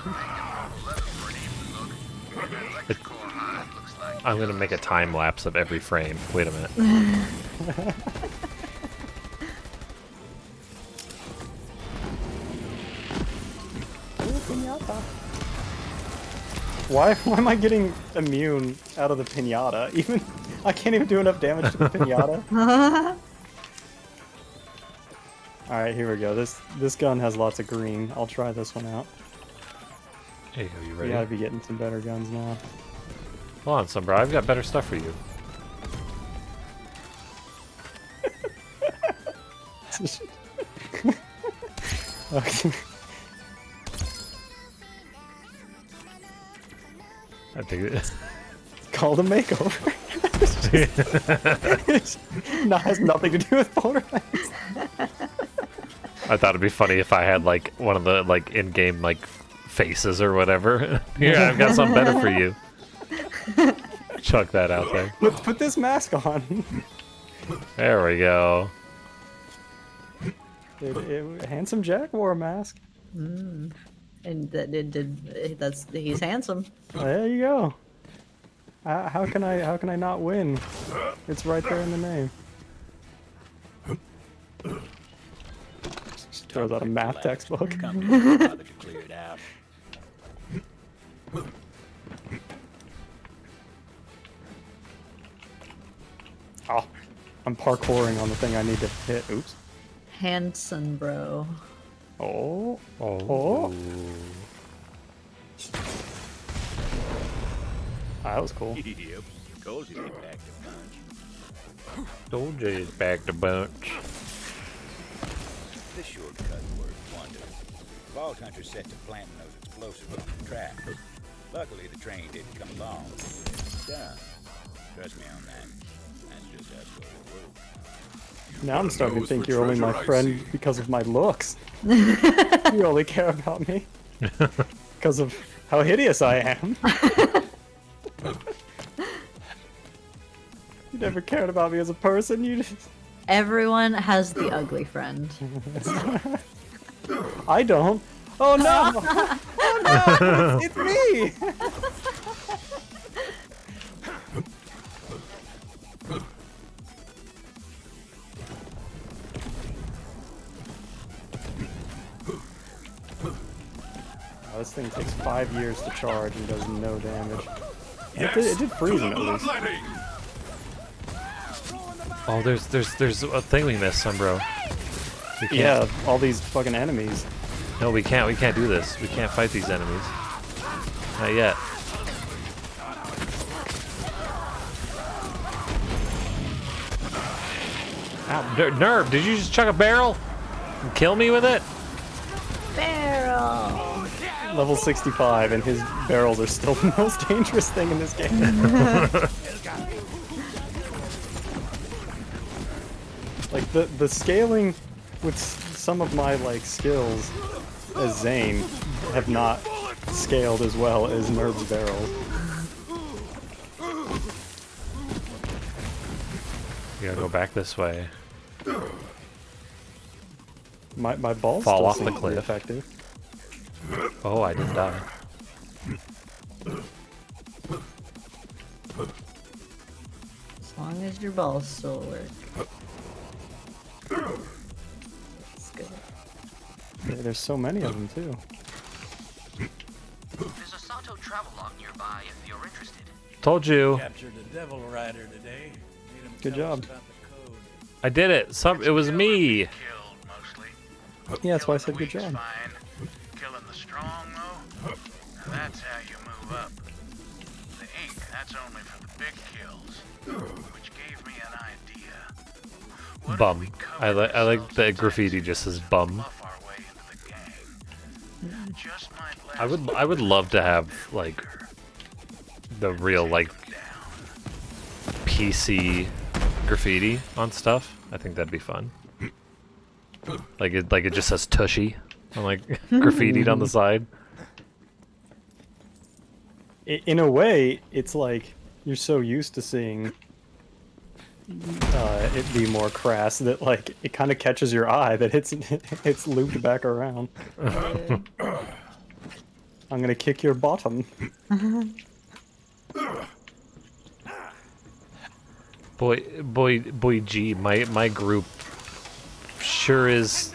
Speaker 3: I'm gonna make a time lapse of every frame. Wait a minute.
Speaker 2: Why am I getting immune out of the pinata? Even I can't even do enough damage to the pinata. Alright, here we go. This gun has lots of green. I'll try this one out.
Speaker 3: Hey, are you
Speaker 2: We
Speaker 3: ready?
Speaker 2: gotta be getting some better guns now.
Speaker 3: Hold on, Sunbro. I've got better stuff for you.
Speaker 2: Okay.
Speaker 3: I think it.
Speaker 2: Called a makeover. Has nothing to do with Borderlands.
Speaker 3: I thought it'd be funny if I had like one of the like in-game like faces or whatever. Here, I've got something better for you. Chuck that out there.
Speaker 2: Put this mask on.
Speaker 3: There we go.
Speaker 2: Handsome Jack wore a mask.
Speaker 1: And he's handsome.
Speaker 2: There you go. How can I not win? It's right there in the name. Just throws out a math textbook.
Speaker 5: Come to your father to clear it out.
Speaker 2: Oh, I'm parkouring on the thing I need to hit. Oops.
Speaker 1: Handsome, bro.
Speaker 2: Oh.
Speaker 3: Oh.
Speaker 2: That was cool.
Speaker 5: Yep. Told you they packed a punch.
Speaker 3: Told you it's back to bunch.
Speaker 5: This shortcut worked wonders. Vault Hunter set to planting those explosives on the track. Luckily, the train didn't come along. Done. Trust me on that. That's just how it works.
Speaker 2: Now I'm starting to think you're only my friend because of my looks. You only care about me because of how hideous I am. You never cared about me as a person. You just...
Speaker 1: Everyone has the ugly friend.
Speaker 2: I don't. Oh no! Oh no! It's me! This thing takes 5 years to charge and does no damage.
Speaker 6: Yes,
Speaker 2: It did freeze him at least.
Speaker 6: bloodletting.
Speaker 3: Oh, there's a thing we missed, Sunbro. We can't.
Speaker 2: Yeah, all these fucking enemies.
Speaker 3: No, we can't. We can't do this. We can't fight these enemies. Not yet. Ow, Nerve, did you just chuck a barrel and kill me with it?
Speaker 1: Barrel.
Speaker 2: Level 65, and his barrels are still the most dangerous thing in this game. Like the scaling with some of my like skills as Zane have not scaled as well as Nerv's barrels.
Speaker 3: You gotta go back this way.
Speaker 2: My balls
Speaker 3: Fall
Speaker 2: still
Speaker 3: off
Speaker 2: seem
Speaker 3: the
Speaker 2: to be
Speaker 3: cliff.
Speaker 2: effective.
Speaker 3: Oh, I didn't die.
Speaker 1: As long as your balls still work. That's good.
Speaker 2: Yeah, there's so many of them too.
Speaker 11: There's a Sato travelogue nearby if you're interested.
Speaker 3: Told you.
Speaker 5: Captured a devil rider today. Made him
Speaker 2: Good
Speaker 5: tell us
Speaker 2: job.
Speaker 5: about the code.
Speaker 3: I did it. It was me.
Speaker 5: Killed mostly.
Speaker 2: Yeah, that's why I
Speaker 5: Killing
Speaker 2: said
Speaker 5: the
Speaker 2: good
Speaker 5: weak's
Speaker 2: job.
Speaker 5: fine. Killing the strong though, that's how you move up. The ink, that's only for the big kills, which gave me an idea. What if
Speaker 3: Bum.
Speaker 5: we
Speaker 3: I
Speaker 5: covered
Speaker 3: like
Speaker 5: ourselves
Speaker 3: the
Speaker 5: in
Speaker 3: graffiti
Speaker 5: tattoos
Speaker 3: just says
Speaker 5: and
Speaker 3: bum.
Speaker 5: bluff our way into the gang? Just might
Speaker 3: I would love to have like the real like PC graffiti on stuff. I think that'd be fun. Like it just says Tushy on like graffitied on the side.
Speaker 2: In a way, it's like you're so used to seeing it be more crass that like it kind of catches your eye that it's looped back around. I'm gonna kick your bottom.
Speaker 3: Boy G, my group sure is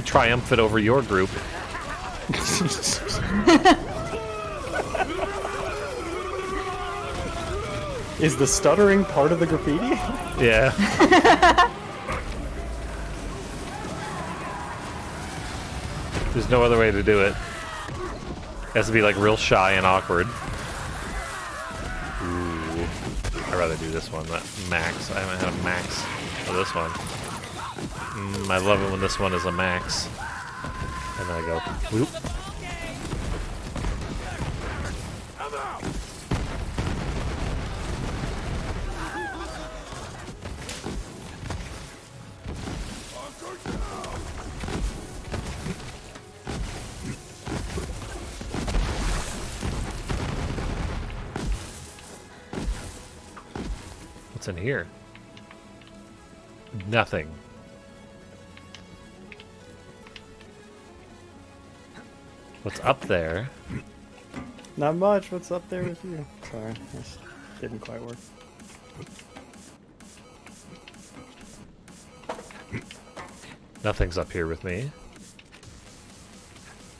Speaker 3: triumphant over your group.
Speaker 2: Is the stuttering part of the graffiti?
Speaker 3: Yeah. There's no other way to do it. It has to be like real shy and awkward. Ooh. I'd rather do this one, that max. I haven't had a max for this one. I love it when this one is a max. And then I go, whoop. What's in here? Nothing. What's up there?
Speaker 2: Not much. What's up there with you? Sorry, this didn't quite work.
Speaker 3: Nothing's up here with me.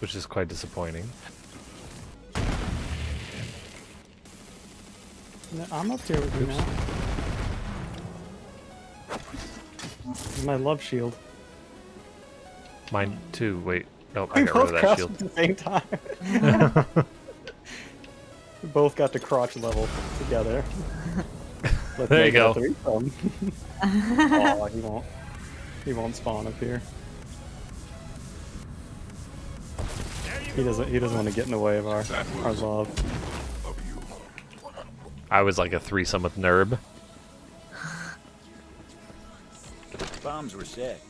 Speaker 3: Which is quite disappointing.
Speaker 2: No, I'm up here with you now. This is my love shield.
Speaker 3: Mine too. Wait. Nope, I
Speaker 2: We
Speaker 3: got rid
Speaker 2: both
Speaker 3: of that
Speaker 2: crossed
Speaker 3: shield.
Speaker 2: at the same time. We both got to crotch level together. Let's
Speaker 3: There you
Speaker 2: make it a
Speaker 3: go.
Speaker 2: threesome. Oh, he won't. He won't spawn up here. He doesn't want to get in the way of our love.
Speaker 3: I was like a threesome with Nerb.
Speaker 5: Bombs were set.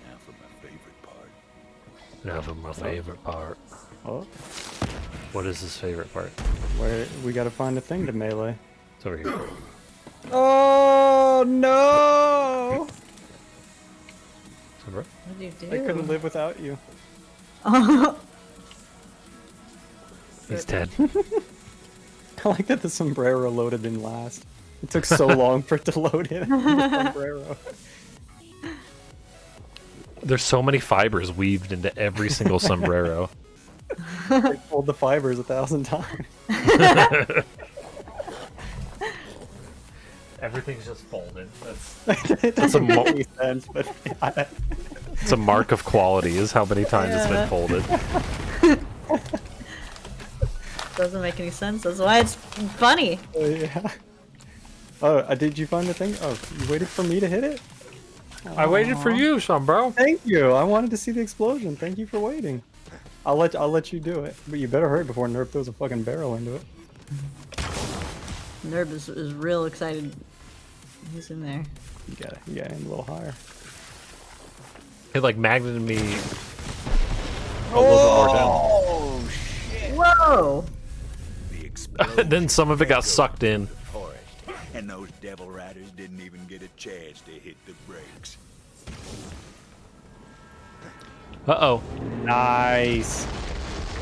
Speaker 5: Now for my favorite part.
Speaker 3: Now for my favorite part.
Speaker 2: Oh,
Speaker 3: What is his favorite part?
Speaker 2: where we gotta find a thing to melee.
Speaker 3: It's over here.
Speaker 2: Oh no!
Speaker 3: So, bro,
Speaker 1: What did you do?
Speaker 2: I couldn't live without you.
Speaker 3: he's dead.
Speaker 2: I like that the sombrero loaded in last. It took so long for it to load in. The sombrero.
Speaker 3: There's so many fibers weaved into every single sombrero.
Speaker 2: They pulled the fibers 1,000 times.
Speaker 3: Everything's just folded.
Speaker 2: It doesn't make any sense, but yeah.
Speaker 3: It's a mark of quality, is how many times it's been folded.
Speaker 1: Doesn't make any sense. That's why it's funny.
Speaker 2: Yeah. Oh, did you find the thing? Oh, you waited for me to hit it?
Speaker 3: I waited for you, bro.
Speaker 2: Thank you. I wanted to see the explosion. Thank you for waiting. I'll let you do it, but you better hurry before Nerf throws a fucking barrel into it.
Speaker 1: Nerb is real excited. He's in there.
Speaker 2: You gotta aim a little higher.
Speaker 3: It like magneted me a little bit more down.
Speaker 2: Oh shit!
Speaker 1: Whoa!
Speaker 5: The explosion
Speaker 3: Then some of it got sucked in.
Speaker 5: forest, And those devil riders didn't even get a chance to hit the brakes.
Speaker 3: Uh-oh.
Speaker 2: Nice.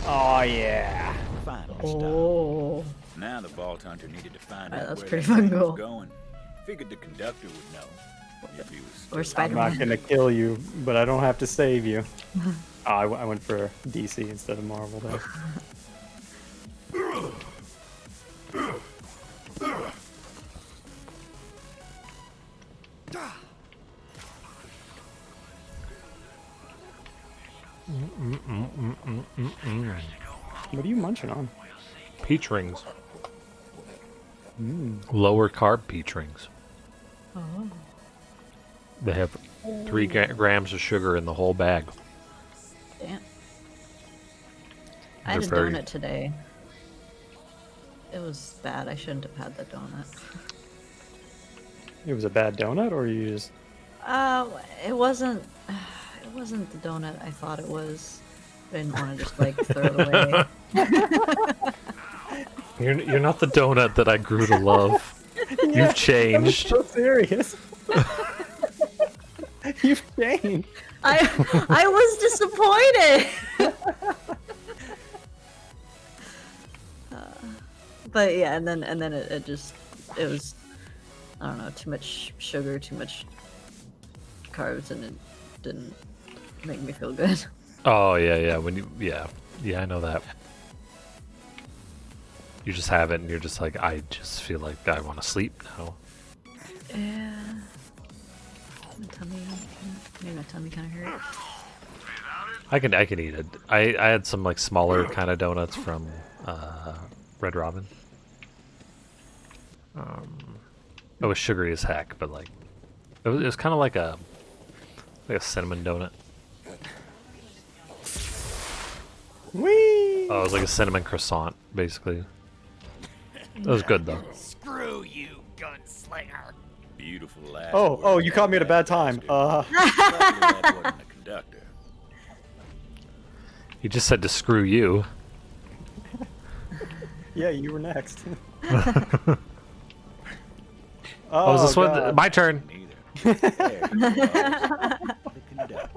Speaker 2: Oh yeah.
Speaker 5: Final
Speaker 1: Oh.
Speaker 5: stop. Now the Vault Hunter needed to find
Speaker 1: Alright,
Speaker 5: out
Speaker 1: that's
Speaker 5: where
Speaker 1: pretty
Speaker 5: that
Speaker 1: fun
Speaker 5: train
Speaker 1: goal.
Speaker 5: was going. Figured the conductor would know. If he was
Speaker 1: Or
Speaker 5: still
Speaker 2: I'm
Speaker 1: Spider-Man.
Speaker 2: not gonna kill you, but I don't have to save you. Oh, I went for DC instead of Marvel there. What are you munching on?
Speaker 3: Peach rings. Lower carb peach rings.
Speaker 1: Oh.
Speaker 3: They have 3 grams of sugar in the whole bag.
Speaker 1: Damn. I had
Speaker 3: They're
Speaker 1: a
Speaker 3: very-
Speaker 1: donut today. It was bad. I shouldn't have had the donut.
Speaker 2: It was a bad donut, or you just?
Speaker 1: It wasn't. It wasn't the donut I thought it was. I didn't want to just like throw it away.
Speaker 3: You're not the donut that I grew to love.
Speaker 2: Yeah,
Speaker 3: You've changed.
Speaker 2: I'm so serious. You've changed.
Speaker 1: I was disappointed. But yeah, and then it was, I don't know, too much sugar, too much carbs, and it didn't make me feel good.
Speaker 3: Oh yeah. Yeah, I know that. You just have it, and you're just like, I just feel like I want to sleep now.
Speaker 1: Yeah. My tummy kind of hurt.
Speaker 3: I can eat it. I had some like smaller kind of donuts from Red Robin. It was sugary as heck, but like it was kind of like a cinnamon donut.
Speaker 2: Whee!
Speaker 3: Oh, it was like a cinnamon croissant, basically. It was good though.
Speaker 11: Screw you, gunslinger.
Speaker 5: beautiful last
Speaker 2: Oh,
Speaker 5: word
Speaker 2: you caught me at a bad time.
Speaker 5: Luckily that wasn't the conductor.
Speaker 3: He just said to screw you.
Speaker 2: Yeah, you were next.
Speaker 3: Oh, is this
Speaker 2: God.
Speaker 3: one? My turn.
Speaker 5: Neither. There he was, the conductor.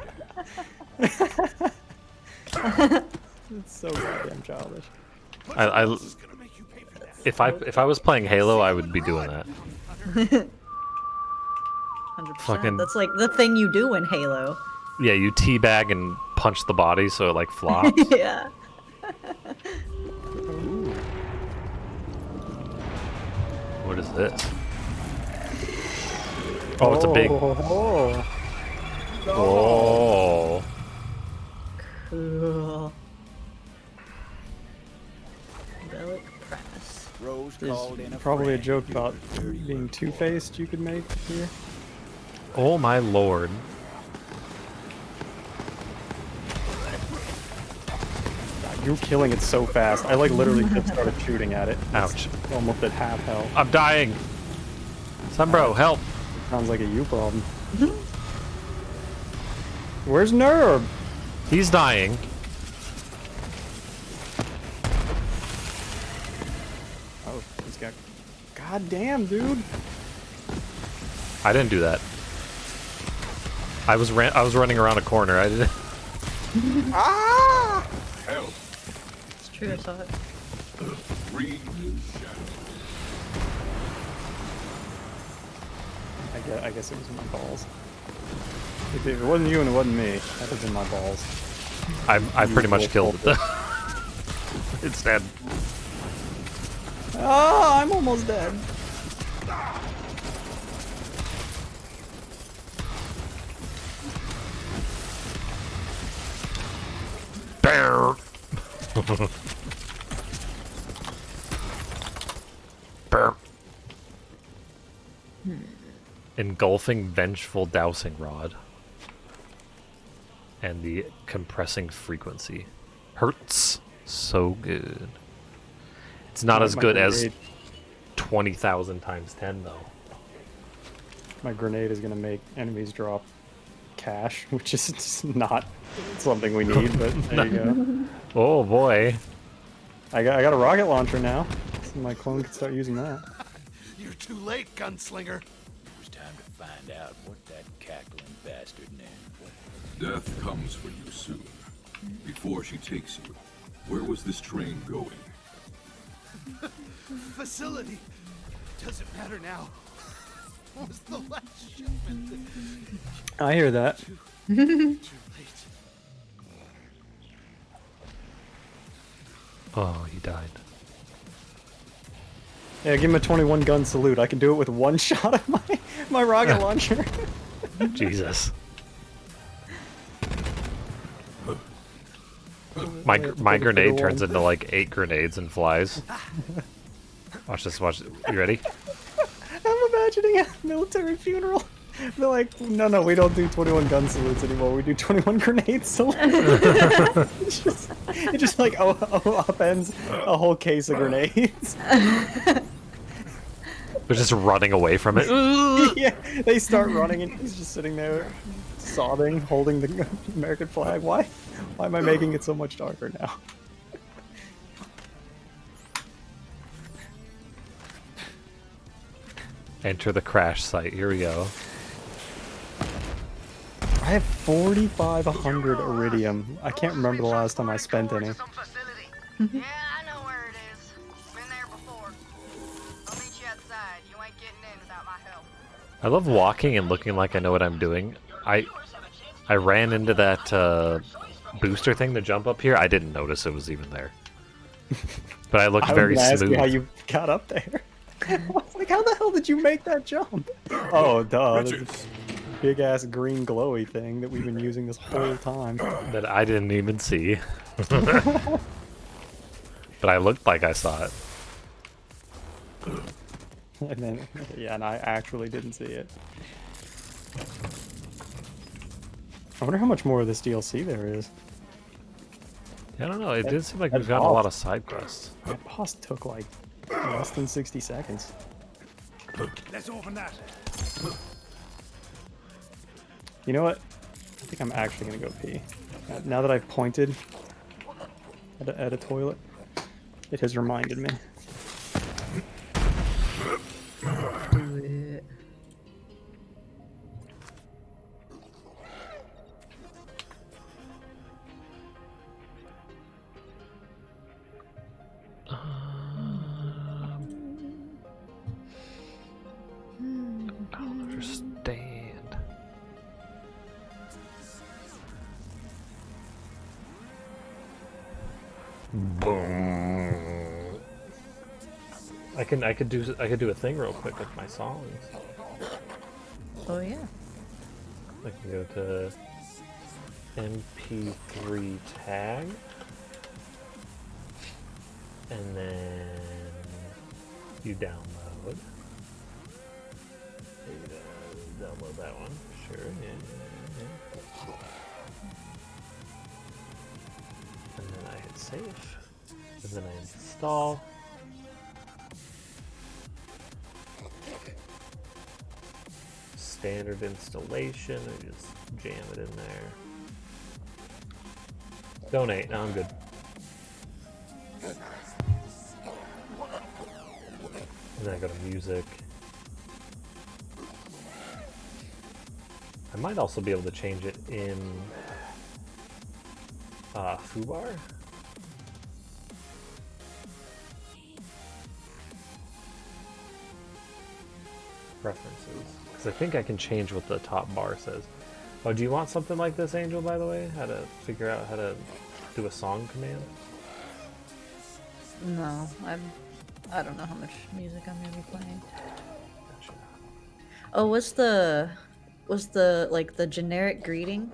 Speaker 2: It's so goddamn childish.
Speaker 3: If I was playing Halo, I would be doing that.
Speaker 1: 100%.
Speaker 3: Fucking-
Speaker 1: That's like the thing you do in Halo.
Speaker 3: Yeah, you teabag and punch the body so it like flops.
Speaker 1: Yeah.
Speaker 3: What is this? Oh, it's a big.
Speaker 2: Oh,
Speaker 3: Oh.
Speaker 1: Cool. Relic press.
Speaker 5: Rose
Speaker 2: there's
Speaker 5: called in
Speaker 2: probably a
Speaker 5: friend
Speaker 2: joke
Speaker 5: to do
Speaker 2: about
Speaker 5: the dirty
Speaker 2: being
Speaker 5: work.
Speaker 2: two-faced you could make here.
Speaker 3: Oh my lord.
Speaker 2: God, you're killing it so fast. I like literally just started shooting at it.
Speaker 3: Ouch.
Speaker 2: It's almost at half health.
Speaker 3: I'm dying. Sunbro, help.
Speaker 2: Sounds like a you problem. Where's Nerb?
Speaker 3: He's dying.
Speaker 2: Oh, he's got. God damn, dude.
Speaker 3: I didn't do that. I was running around a corner. I didn't.
Speaker 2: Ah!
Speaker 6: Help!
Speaker 1: It's true, I saw it.
Speaker 6: Read shadow.
Speaker 2: I guess it was my balls. If it wasn't you and it wasn't me, that was in my balls.
Speaker 3: I pretty much killed it. It's dead.
Speaker 2: Oh, I'm almost dead.
Speaker 3: Bear. Bear. Engulfing vengeful dousing rod. And the compressing frequency. Hurts so good. It's not as
Speaker 2: My
Speaker 3: good as
Speaker 2: grenade-
Speaker 3: 20,000 times 10 though.
Speaker 2: My grenade is gonna make enemies drop cash, which is just not something we need, but there you go.
Speaker 3: Oh boy.
Speaker 2: I got a rocket launcher now, so my clone can start using that.
Speaker 11: You're too late, gunslinger.
Speaker 5: It was time to find out what that cackling bastard knew.
Speaker 6: Death comes for you soon. Before she takes you, where was this train going?
Speaker 11: Facility. Doesn't matter now. Was the last shipment.
Speaker 2: I hear that.
Speaker 11: Too late.
Speaker 3: Oh, he died.
Speaker 2: Yeah, give him a 21 gun salute. I can do it with one shot of my rocket launcher.
Speaker 3: Jesus. My grenade turns into like 8 grenades and flies. Watch this, watch this. You ready?
Speaker 2: I'm imagining a military funeral. They're like, no, we don't do 21 gun salutes anymore. We do 21 grenade salutes. it just like upends a whole case of grenades.
Speaker 3: They're just running away from it.
Speaker 2: Yeah, they start running and he's just sitting there sobbing, holding the American flag. Why am I making it so much darker now?
Speaker 3: Enter the crash site. Here we go.
Speaker 2: I have 4,500 iridium. I can't remember the last time I spent any.
Speaker 9: Yeah, I know where it is. Been there before. I'll meet you outside. You ain't getting in without my help.
Speaker 3: I love walking and looking like I know what I'm doing. I ran into that booster thing to jump up here. I didn't notice it was even there. But I looked very
Speaker 2: I was
Speaker 3: smooth.
Speaker 2: how you got up there. I was like, how the hell did you make that jump? Oh, duh. Big ass green glowy thing that we've been using this whole time.
Speaker 3: That I didn't even see. But I looked like I saw it.
Speaker 2: And then, yeah, and I actually didn't see it. I wonder how much more of this DLC there is.
Speaker 3: I don't know. It did seem like we've got a lot of side quests.
Speaker 2: That boss took like less than 60 seconds.
Speaker 11: Let's open that.
Speaker 2: You know what? I think I'm actually gonna go pee. Now that I've pointed at a toilet, it has reminded me.
Speaker 1: Do it.
Speaker 3: Understand. Boom. I could do a thing real quick with my songs.
Speaker 1: Oh yeah.
Speaker 3: I can go to MP3 tag, and then you download. Download that one, sure. Yeah. And then I hit save, and then I install. Standard installation, I just jam it in there. Donate, now I'm good. And then I go to music. I might also be able to change it in Foobar. Preferences. Because I think I can change what the top bar says. Oh, do you want something like this, Angel, by the way? How to figure out how to do a song command?
Speaker 1: No, I don't know how much music I'm gonna be playing.
Speaker 3: Gotcha.
Speaker 1: Oh, was the like the generic greeting?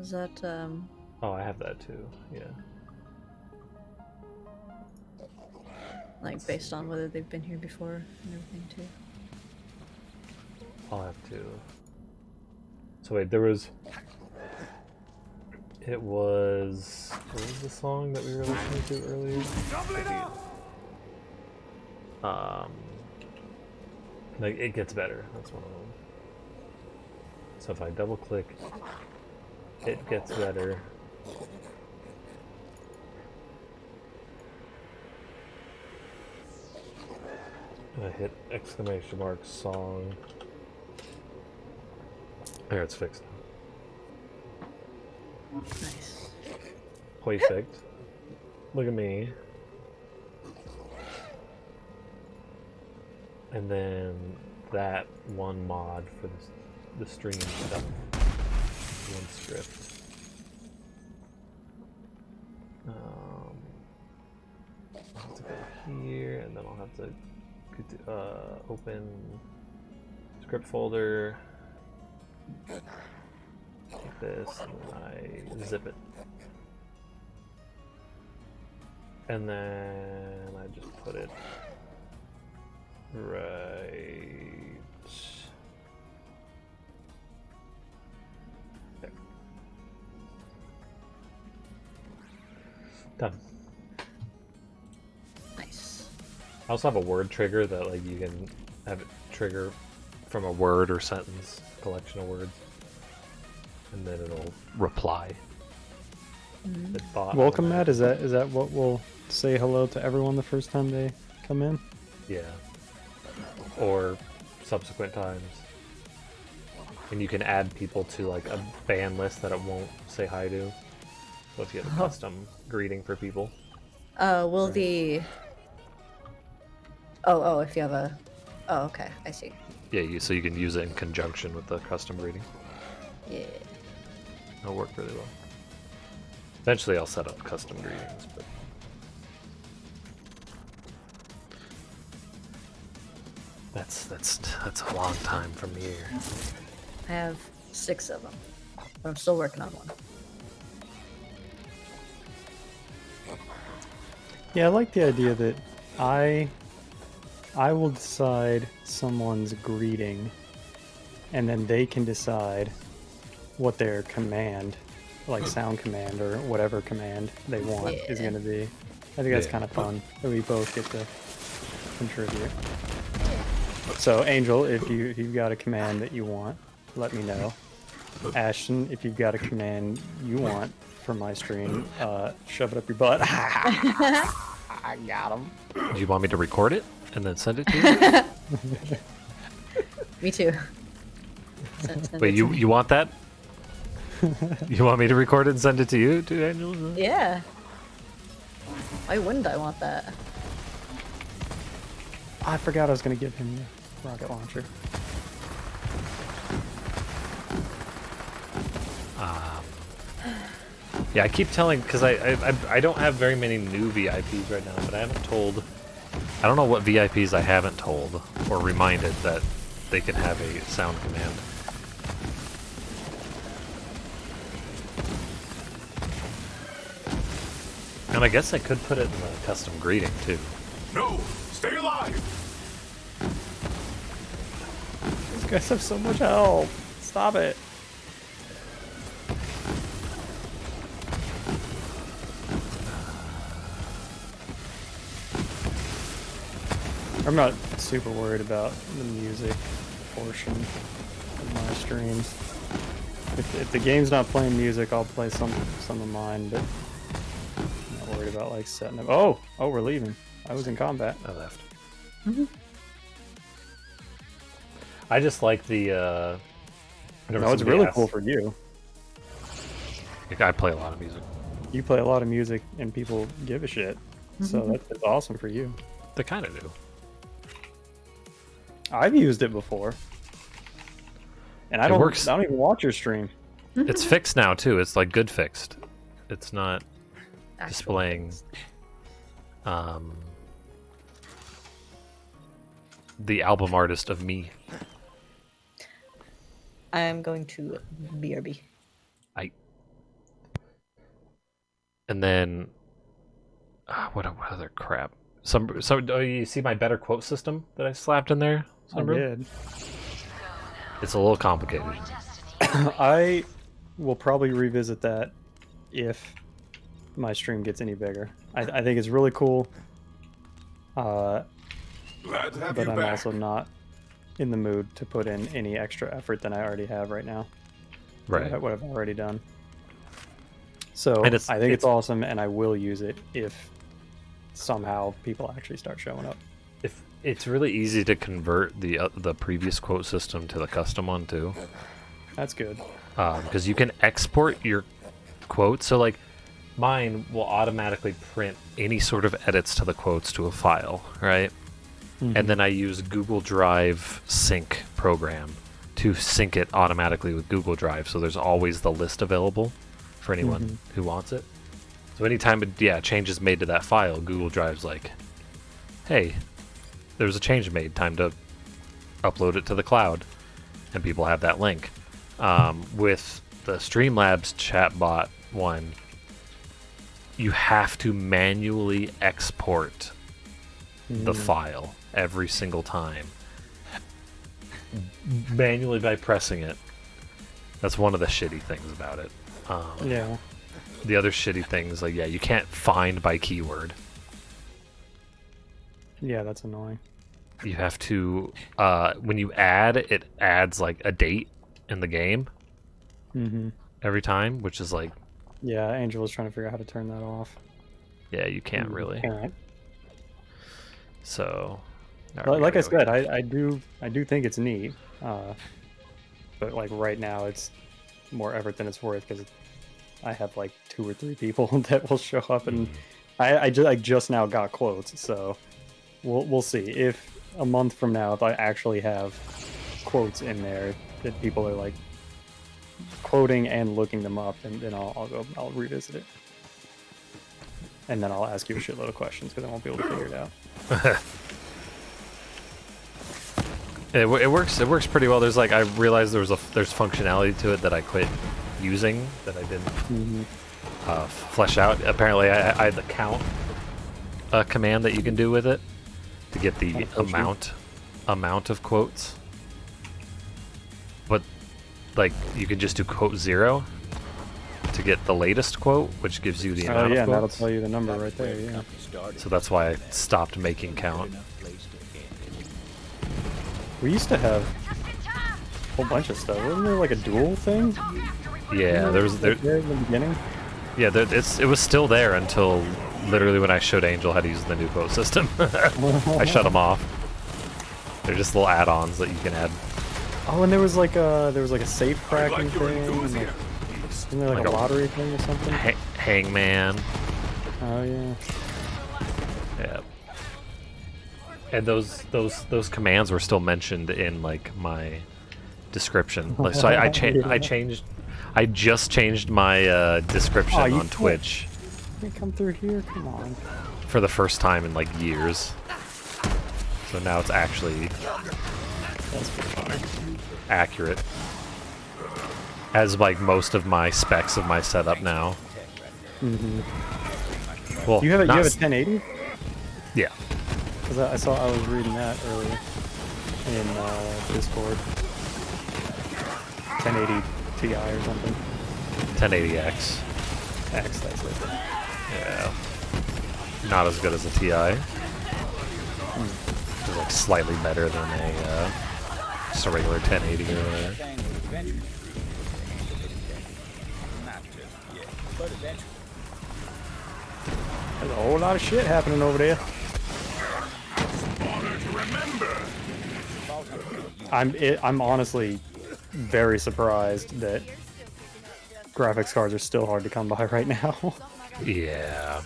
Speaker 1: Is that
Speaker 3: Oh, I have that too, yeah.
Speaker 1: like based on whether they've been here before and everything too?
Speaker 3: I'll have to. So wait, there was... It was... What was the song that we were listening to earlier? Like, it gets better. That's one of them. So if I double click, it gets better. I hit exclamation mark song. There, it's fixed.
Speaker 1: Nice.
Speaker 3: Perfect. Look at me. And then that one mod for the stream stuff. One script. I'll have to go here, and then I'll have to open script folder. Take this, and then I zip it. And then I just put it right there. Done.
Speaker 1: Nice.
Speaker 3: I also have a word trigger that like you can have it trigger from a word or sentence, collection of words, and then it'll reply.
Speaker 2: Welcome, Matt. Is that what will say hello to everyone the first time they come in?
Speaker 3: Yeah. Or subsequent times. And you can add people to like a ban list that it won't say hi to. So if you have a custom greeting for people.
Speaker 1: Will the... Oh, if you have a... Oh, okay, I see.
Speaker 3: Yeah, so you can use it in conjunction with the custom greeting.
Speaker 1: Yeah.
Speaker 3: It'll work really well. Eventually I'll set up custom greetings, but... That's a long time from here.
Speaker 1: I have 6 of them, but I'm still working on one.
Speaker 2: Yeah, I like the idea that I will decide someone's greeting, and then they can decide what their command, like sound command or whatever command they want, is going to be. I think that's kind of fun that we both get to contribute. So, Angel, if you've got a command that you want, let me know. Ashton, if you've got a command you want for my stream, shove it up your butt. I got him.
Speaker 3: Do you want me to record it and then send it to you?
Speaker 1: Me too.
Speaker 3: Wait, you want that? You want me to record it and send it to you, too, Angel?
Speaker 1: Yeah. Why wouldn't I want that?
Speaker 2: I forgot I was going to give him the rocket launcher.
Speaker 3: Yeah, I keep telling, because I don't have very many new VIPs right now, but I haven't told, I don't know what VIPs I haven't told or reminded that they can have a sound command. And I guess I could put it in the custom greeting too.
Speaker 6: No! Stay alive!
Speaker 2: These guys have so much help. Stop it. I'm not super worried about the music portion of my streams. If the game's not playing music, I'll play some of mine, but I'm not worried about like setting up. Oh, we're leaving. I was in combat.
Speaker 3: I left. I just like the.
Speaker 2: No, it's really cool for you.
Speaker 3: I play a lot of music.
Speaker 2: You play a lot of music, and people give a shit. So that's awesome for you.
Speaker 3: They kind of do.
Speaker 2: I've used it before, and I don't even watch your stream.
Speaker 3: It's fixed now too. It's like good fixed. It's not displaying the album artist of me.
Speaker 1: I'm going to BRB.
Speaker 3: And then what other crap? Oh, you see my better quote system that I slapped in there?
Speaker 2: I did.
Speaker 3: It's a little complicated.
Speaker 2: I will probably revisit that if my stream gets any bigger. I think it's really cool.
Speaker 6: Glad to have
Speaker 2: but
Speaker 6: you
Speaker 2: I'm
Speaker 6: back.
Speaker 2: also not in the mood to put in any extra effort than I already have right now.
Speaker 3: Right.
Speaker 2: What I've already done. So
Speaker 3: And
Speaker 2: I think it's awesome, and I will use it if somehow people actually start showing up.
Speaker 3: It's really easy to convert the previous quote system to the custom one too.
Speaker 2: That's good.
Speaker 3: Because you can export your quotes. So like, mine will automatically print any sort of edits to the quotes to a file, right? And then I use Google Drive sync program to sync it automatically with Google Drive, so there's always the list available for anyone who wants it. So anytime a change is made to that file, Google Drive's like, hey, there was a change made, time to upload it to the cloud, and people have that link. With the Streamlabs chatbot one, you have to manually export the file every single time. Manually by pressing it. That's one of the shitty things about it.
Speaker 2: Yeah.
Speaker 3: The other shitty things, like, you can't find by keyword.
Speaker 2: Yeah, that's annoying.
Speaker 3: You have to, when you add, it adds, like, a date in the game every time, which is, like...
Speaker 2: Yeah, Angel was trying to figure out how to turn that off.
Speaker 3: Yeah, you can't really.
Speaker 2: Can't.
Speaker 3: So...
Speaker 2: Like I said, I do think it's neat, but like right now it's more effort than it's worth because I have like 2 or 3 people that will show up, and I just now got quotes, so we'll see if a month from now if I actually have quotes in there that people are like quoting and looking them up, and then I'll revisit it, and then I'll ask you a shitload of questions because I won't be able to figure it out.
Speaker 3: It works. It works pretty well. There's like, I realized there's functionality to it that I quit using that I didn't flesh out. Apparently, I had the count command that you can do with it to get the amount of quotes. But like, you can just do quote 0 to get the latest quote, which gives you the amount of quotes.
Speaker 2: That'll tell you the number right there. Yeah.
Speaker 3: So that's why I stopped making count.
Speaker 2: We used to have a whole bunch of stuff. Wasn't there like a dual thing?
Speaker 3: Yeah, there was
Speaker 2: there in the beginning.
Speaker 3: Yeah, it was still there until literally when I showed Angel how to use the new quote system. I shut them off. They're just little add-ons that you can add.
Speaker 2: Oh, and there was like a safe cracking thing. And like, isn't there like a lottery thing or something?
Speaker 3: Hangman.
Speaker 2: Oh yeah.
Speaker 3: Yeah. And those commands were still mentioned in like my description. Like, so I just changed my description on Twitch.
Speaker 2: You come through here, come on.
Speaker 3: For the first time in like years. So now it's actually accurate. As like most of my specs of my setup now. Well,
Speaker 2: you have a 1080?
Speaker 3: Yeah.
Speaker 2: Because I was reading that earlier in Discord. 1080 Ti or something.
Speaker 3: 1080X.
Speaker 2: X, that's it.
Speaker 3: Yeah. Not as good as a Ti. It's like slightly better than a just a regular 1080 or whatever.
Speaker 2: There's a whole lot of shit happening over there. I'm honestly very surprised that graphics cards are still hard to come by right now.
Speaker 3: Yeah.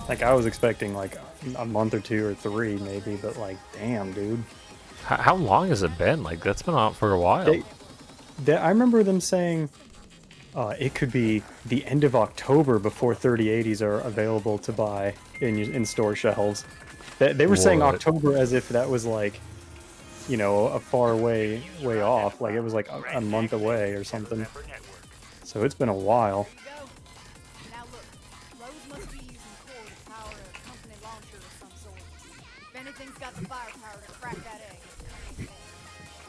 Speaker 2: Like, I was expecting like a month or 2 or 3 maybe, but like, damn, dude.
Speaker 3: How long has it been? Like, that's been out for a while.
Speaker 2: I remember them saying it could be the end of October before 3080s are available to buy in store shelves. They were saying October as if that was like, you know, a far way off. Like it was like a month away or something. So it's been a while.
Speaker 7: Now look, Rose must be using core to power a company launcher of some sort. If anything's got the firepower to crack that egg,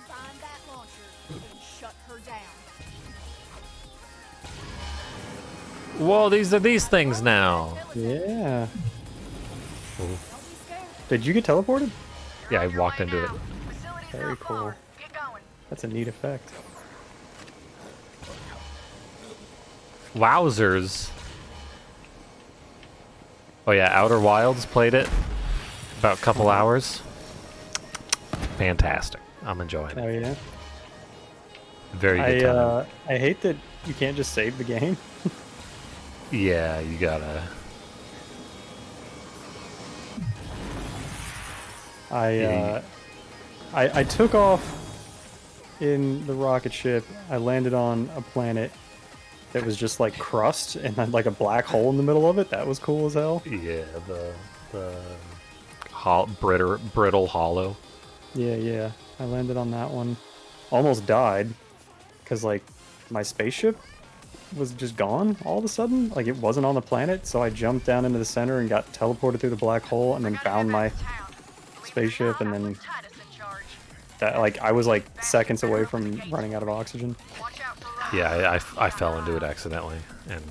Speaker 7: find that launcher and shut her down.
Speaker 3: Whoa, these are these things now.
Speaker 2: Yeah. Ooh. Did you get teleported?
Speaker 3: Yeah, I walked into it.
Speaker 2: Very cool. That's a neat effect.
Speaker 3: Wowzers. Oh yeah, Outer Wilds played it. About a couple hours. Fantastic. I'm enjoying
Speaker 2: Oh
Speaker 3: it.
Speaker 2: yeah.
Speaker 3: Very good time.
Speaker 2: I hate that you can't just save the game.
Speaker 3: Yeah, you gotta.
Speaker 2: I took off in the rocket ship. I landed on a planet that was just like crust and had like a black hole in the middle of it. That was cool as hell.
Speaker 3: Yeah, the brittle hollow.
Speaker 2: Yeah. I landed on that one. Almost died because like my spaceship was just gone all of a sudden. Like it wasn't on the planet, so I jumped down into the center and got teleported through the black hole, and then found my spaceship, and then that like I was like seconds away from running out of oxygen.
Speaker 3: Yeah, I fell into it accidentally, and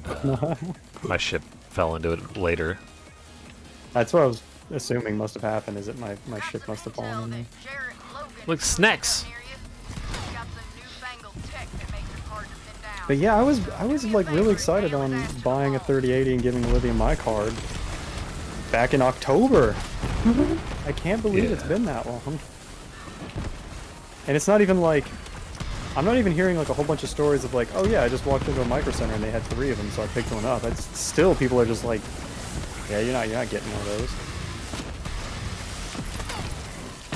Speaker 3: my ship fell into it later.
Speaker 2: That's what I was assuming must have happened, is that my ship must have fallen in there.
Speaker 3: Look, snacks.
Speaker 2: But yeah, I was like really excited on buying a 3080 and giving Olivia my card back in October. I can't believe it's been that long. And it's not even like, I'm not even hearing like a whole bunch of stories of like, oh yeah, I just walked into a Micro Center and they had 3 of them, so I picked one up. It's still, people are just like, yeah, you're not getting one of those.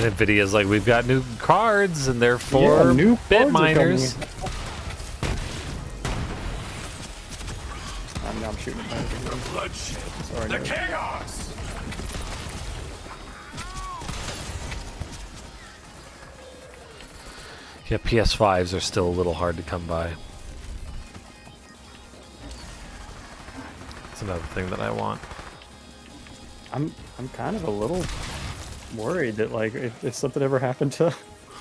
Speaker 3: And Nvidia's like, we've got new cards, and they're for
Speaker 2: new
Speaker 3: bit miners.
Speaker 2: I'm shooting at
Speaker 6: Bloodshed.
Speaker 2: Sorry,
Speaker 6: The
Speaker 2: no.
Speaker 6: chaos.
Speaker 3: Yeah, PS5s are still a little hard to come by. That's another thing that I want.
Speaker 2: I'm kind of a little worried that like if something ever happened to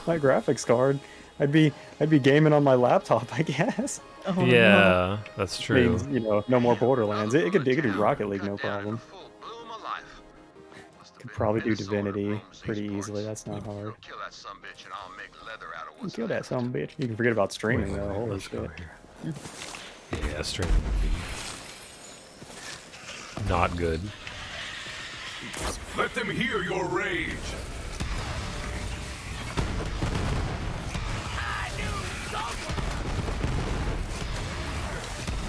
Speaker 2: my graphics card, I'd be gaming on my laptop, I guess.
Speaker 1: Oh,
Speaker 3: Yeah, that's true.
Speaker 2: Means, you know, no more Borderlands. It could do Rocket League, no problem. Could probably do Divinity pretty easily. That's not hard. Kill that son of a bitch. You can forget about streaming though. Holy shit.
Speaker 3: Yeah, streaming would be not good.
Speaker 6: Let them hear your rage.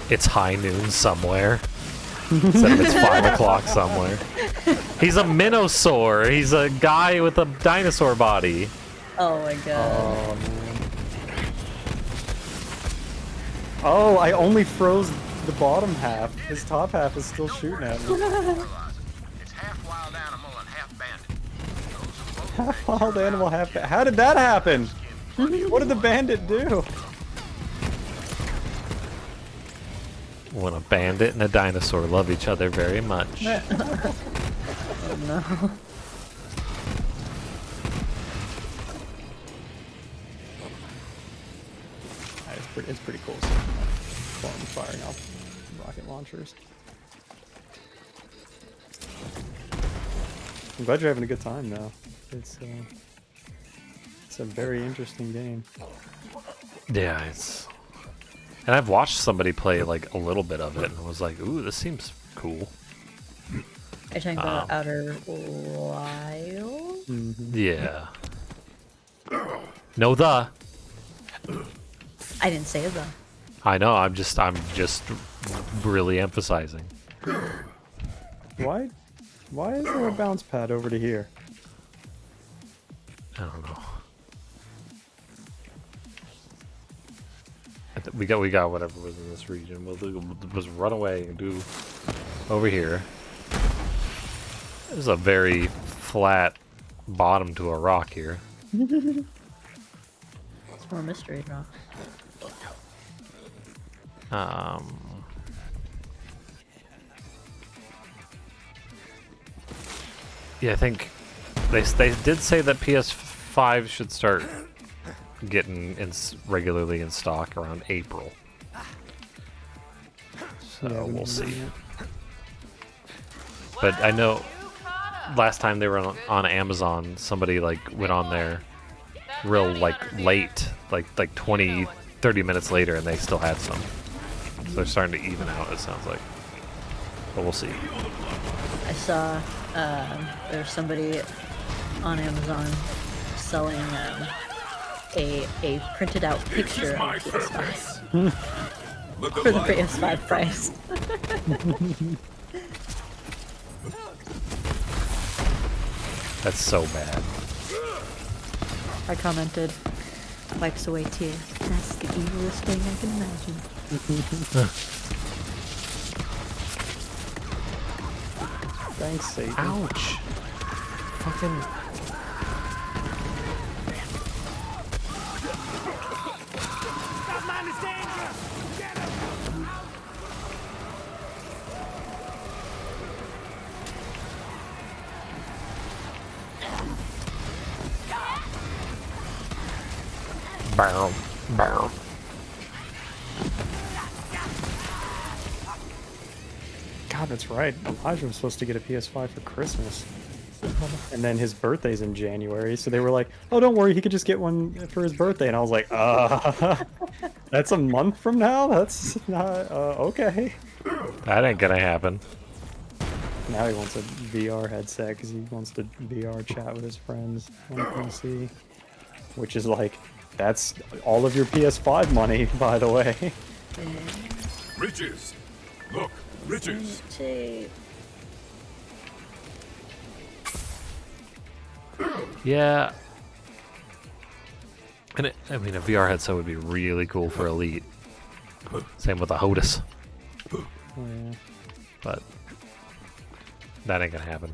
Speaker 3: It's high noon somewhere. Instead of it's 5 o'clock somewhere. He's a Minosaur. He's a guy with a dinosaur body.
Speaker 1: Oh my god.
Speaker 2: Oh, man. Oh, I only froze the bottom half. His top half is still shooting at me. Half wild animal, half. How did that happen? What did the bandit do?
Speaker 3: When a bandit and a dinosaur love each other very much.
Speaker 1: Oh no.
Speaker 2: It's pretty cool. Firing off rocket launchers. I'm glad you're having a good time though. It's a very interesting game.
Speaker 3: Yeah, it's. And I've watched somebody play like a little bit of it and was like, ooh, this seems cool.
Speaker 1: Are you talking about Outer Wilds?
Speaker 3: Yeah. No, the.
Speaker 1: I didn't say the.
Speaker 3: I know. I'm just really emphasizing.
Speaker 2: Why is there a bounce pad over to here?
Speaker 3: I don't know. We got whatever was in this region. We'll just run away and do over here. There's a very flat bottom to a rock here.
Speaker 1: It's more mystery rock.
Speaker 3: Yeah, I think they did say that PS5 should start getting regularly in stock around April. So
Speaker 2: Yeah,
Speaker 3: we'll see. But I know last time they were on Amazon, somebody like went on there real like late, like 20, 30 minutes later, and they still had some. So they're starting to even out, it sounds like. But we'll see.
Speaker 1: I saw there's somebody on Amazon selling a printed out picture of PS5 for the PS5 price.
Speaker 3: That's so bad.
Speaker 4: I commented, wipes away tears. That's the evilest thing I can imagine.
Speaker 2: Thanks, Satan.
Speaker 3: Ouch. Fucking.
Speaker 11: That man is dangerous! Get him!
Speaker 3: Bow. Bow.
Speaker 2: God, that's right. Elijah was supposed to get a PS5 for Christmas. And then his birthday's in January, so they were like, oh, don't worry, he could just get one for his birthday. And I was like, that's a month from now? That's not, okay.
Speaker 3: That ain't gonna happen.
Speaker 2: Now he wants a VR headset because he wants to VR chat with his friends on PC. Which is like, that's all of your PS5 money, by the way.
Speaker 6: Riches! Look, riches!
Speaker 3: Yeah. And I mean, a VR headset would be really cool for Elite. Same with the HOTUS.
Speaker 2: Yeah.
Speaker 3: But that ain't gonna happen.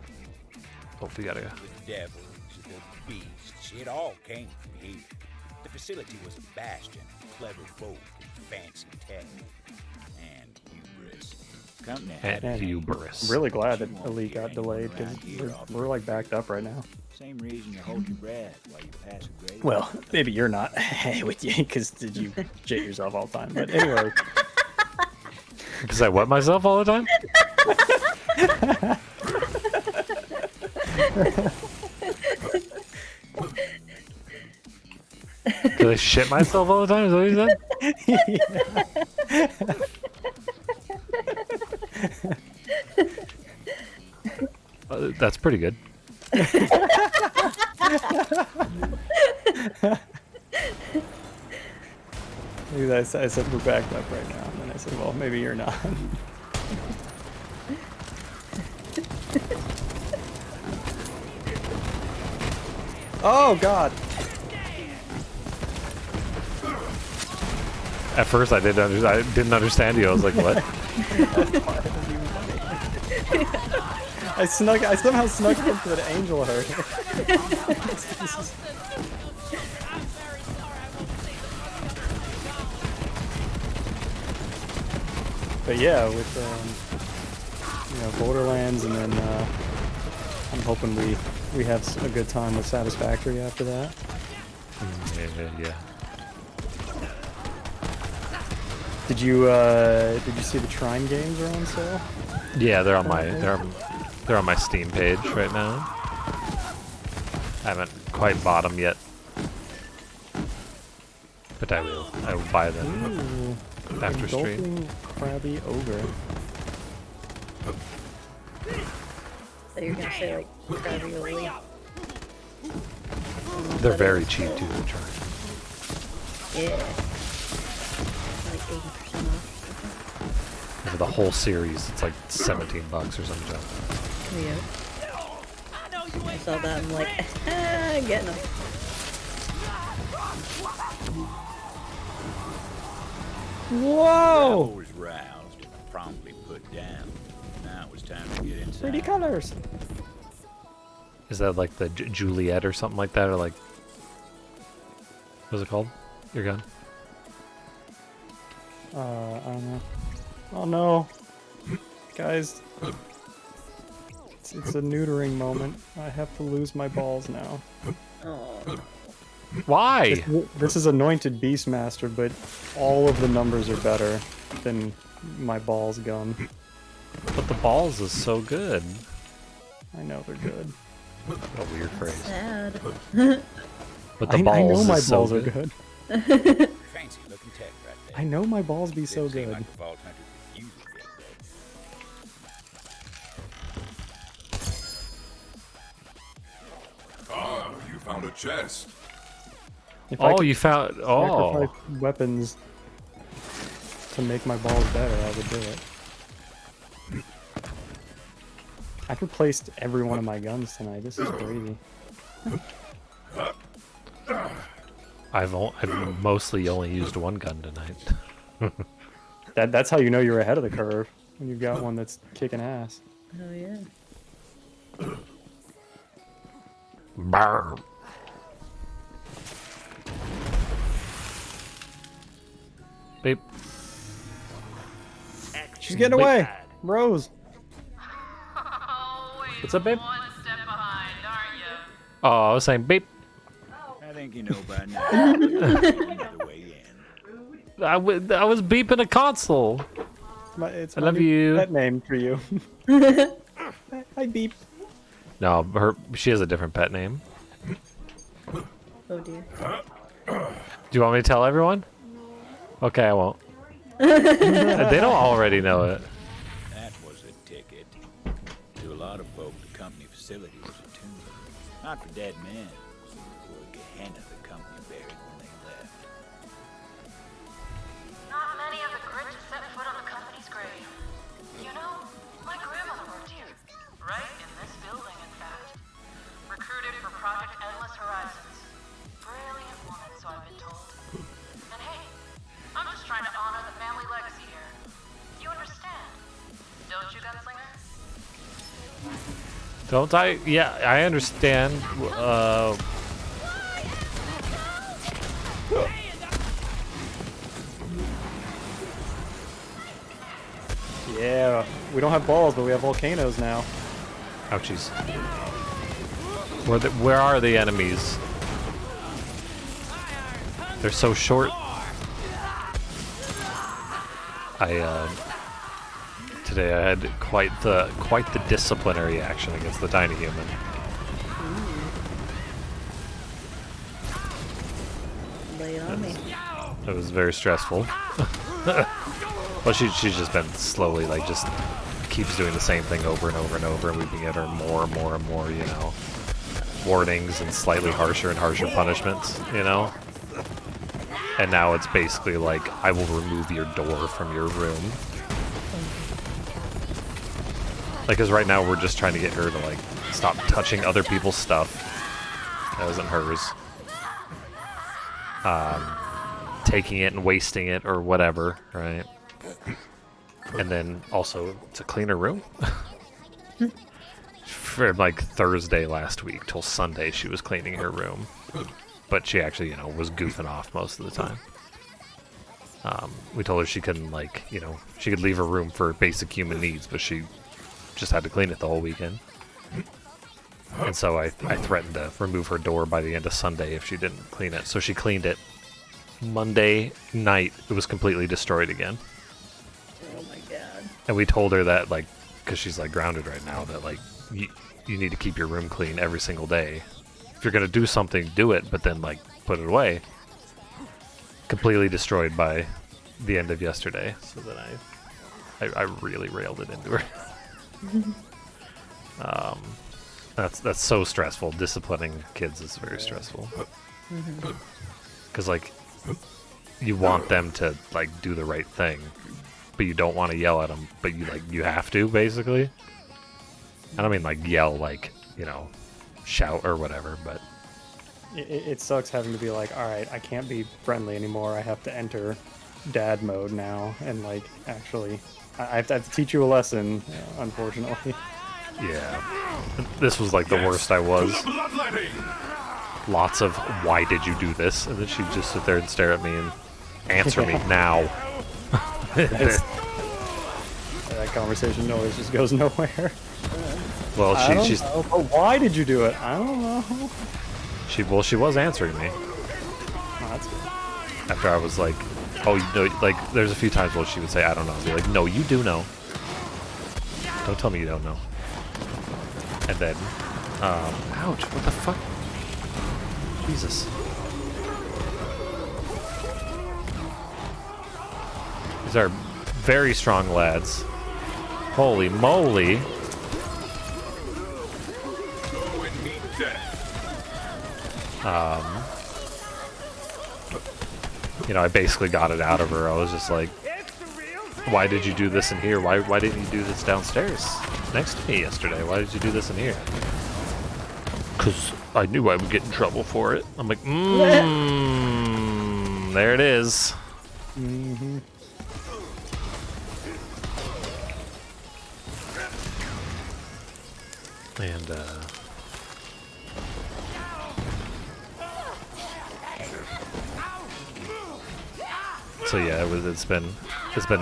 Speaker 3: Oh, we gotta go.
Speaker 5: The devils, the beasts, it all came from here. The facility was a bastion of clever folk and fancy tech. And hubris. Company had
Speaker 3: And
Speaker 5: a
Speaker 3: hubris.
Speaker 2: I'm really glad that Elite got delayed because we're like backed up right now.
Speaker 5: Same reason you hold your breath while you pass a grade.
Speaker 2: Well, maybe you're not with you because you shit yourself all the time. But anyway.
Speaker 3: Because I wet myself all the time? Did I shit myself all the time? Is that what you said? That's pretty good.
Speaker 2: Maybe I said we're backed up right now, and then I said, well, maybe you're not. Oh God!
Speaker 3: At first, I didn't understand you. I was like, "What?"
Speaker 2: I somehow snuck into the angel herd. But yeah, with Borderlands, and then I'm hoping we have a good time with Satisfactory after that.
Speaker 3: Yeah.
Speaker 2: Did you see the Trine games are on sale?
Speaker 3: Yeah, they're on my Steam page right now. I haven't quite bought them yet, but I will. I will buy them after stream.
Speaker 2: Engulfing Crabby Ogre.
Speaker 1: So you're gonna say like ravioli?
Speaker 3: They're very cheap too. The Trine.
Speaker 1: Yeah. Like 80% off.
Speaker 3: For the whole series, it's like $17 or something.
Speaker 1: Yeah. I saw that and I'm like, getting them.
Speaker 2: Whoa!
Speaker 5: I was roused and promptly put down. Now it was time to get inside.
Speaker 2: Pretty colors.
Speaker 3: Is that like the Juliet or something like that, or like what's it called? Your gun?
Speaker 2: I don't know. Oh no, guys! It's a neutering moment. I have to lose my balls now.
Speaker 1: Oh.
Speaker 3: Why?
Speaker 2: This is Anointed Beastmaster, but all of the numbers are better than my balls gun.
Speaker 3: But the balls is so good.
Speaker 2: I know they're good.
Speaker 3: What a weird phrase.
Speaker 1: Sad.
Speaker 3: But the balls
Speaker 2: I know my
Speaker 3: is so
Speaker 2: balls are
Speaker 3: good.
Speaker 2: good.
Speaker 5: Fancy looking tech right there.
Speaker 2: I know my balls be so
Speaker 5: Didn't seem
Speaker 2: good.
Speaker 5: like the Vault Hunter could use it yet,
Speaker 6: found a chest.
Speaker 2: If I
Speaker 3: Oh,
Speaker 2: could
Speaker 3: you found. Oh.
Speaker 2: sacrifice weapons to make my balls better, I would do it. I've replaced every one of my guns tonight. This is crazy.
Speaker 3: I've mostly only used one gun tonight.
Speaker 2: That's how you know you're ahead of the curve, when you've got one that's kicking ass.
Speaker 1: Oh yeah.
Speaker 3: Brr. Beep.
Speaker 2: She's getting away! Rose!
Speaker 3: What's up, babe? Oh, I was saying beep.
Speaker 5: I think you know by now. Another way in.
Speaker 3: I was beeping a console.
Speaker 2: It's
Speaker 3: I
Speaker 2: my
Speaker 3: love
Speaker 2: new
Speaker 3: you.
Speaker 2: pet name for you. Hi, Beep.
Speaker 3: No, she has a different pet name.
Speaker 1: Oh dear.
Speaker 3: Do you want me to tell everyone? Okay, I won't. They don't already know it.
Speaker 5: That was a ticket. To a lot of folk, the company facility was a tomb. Not for dead men. For a Gehenna the company buried when they left.
Speaker 10: Not many of the grit to set foot on the company's grave. You know, my grandmother worked here. Right in this building, in fact. Recruited for Project Endless Horizons. Brilliant woman, so I've been told. And hey, I'm just trying to honor the family legacy here. You understand? Don't you, Gunslinger?
Speaker 3: Don't I? Yeah, I understand.
Speaker 2: Yeah, we don't have balls, but we have volcanoes now.
Speaker 3: Ouchies. Where are the enemies? They're so short. Today I had quite the disciplinary action against the tiny human.
Speaker 1: Lay it on me.
Speaker 3: It was very stressful. Well, she's just been slowly, like, just keeps doing the same thing over and over and over, and we've been getting her more and more and more, you know, warnings and slightly harsher and harsher punishments, you know? And now it's basically like, I will remove your door from your room. Like, because right now we're just trying to get her to, like, stop touching other people's stuff. That isn't hers. Taking it and wasting it or whatever, right? And then also to clean her room. From like Thursday last week till Sunday she was cleaning her room. But she actually, you know, was goofing off most of the time. We told her she couldn't, like, you know, she could leave her room for basic human needs, but she just had to clean it the whole weekend. And so I threatened to remove her door by the end of Sunday if she didn't clean it. So she cleaned it. Monday night, it was completely destroyed again.
Speaker 1: Oh my god.
Speaker 3: And we told her that, like, because she's, like, grounded right now, that, like, you need to keep your room clean every single day. If you're going to do something, do it, but then, like, put it away. Completely destroyed by the end of yesterday. So then I really railed it into her. That's so stressful. Disciplining kids is very stressful. Because, like, you want them to, like, do the right thing, but you don't want to yell at them, but you have to, basically. I don't mean, like, yell, like, you know, shout or whatever, but
Speaker 2: It sucks having to be like, alright, I can't be friendly anymore. I have to enter dad mode now, and, like, actually, I have to teach you a lesson, unfortunately.
Speaker 3: yeah. This was, like, the worst I was. Lots of, why did you do this? And then she'd just sit there and stare at me and answer me now.
Speaker 2: That conversation always just goes nowhere.
Speaker 3: Well, she's...
Speaker 2: know, but why did you do it? I don't know.
Speaker 3: She was answering me.
Speaker 2: Oh, that's good.
Speaker 3: After I was like, oh, you know, like, there's a few times where she would say, I don't know. I'd be like, no, you do know. Don't tell me you don't know. And then, ouch, what the fuck? Jesus. These are very strong lads. Holy moly.
Speaker 6: Go and meet death.
Speaker 3: You know, I basically got it out of her. I was just like, why did you do this in here? Why didn't you do this downstairs next to me yesterday? Why did you do this in here? Because I knew I would get in trouble for it. I'm like, there it is.
Speaker 2: Mm-hmm.
Speaker 3: And, so yeah, it's been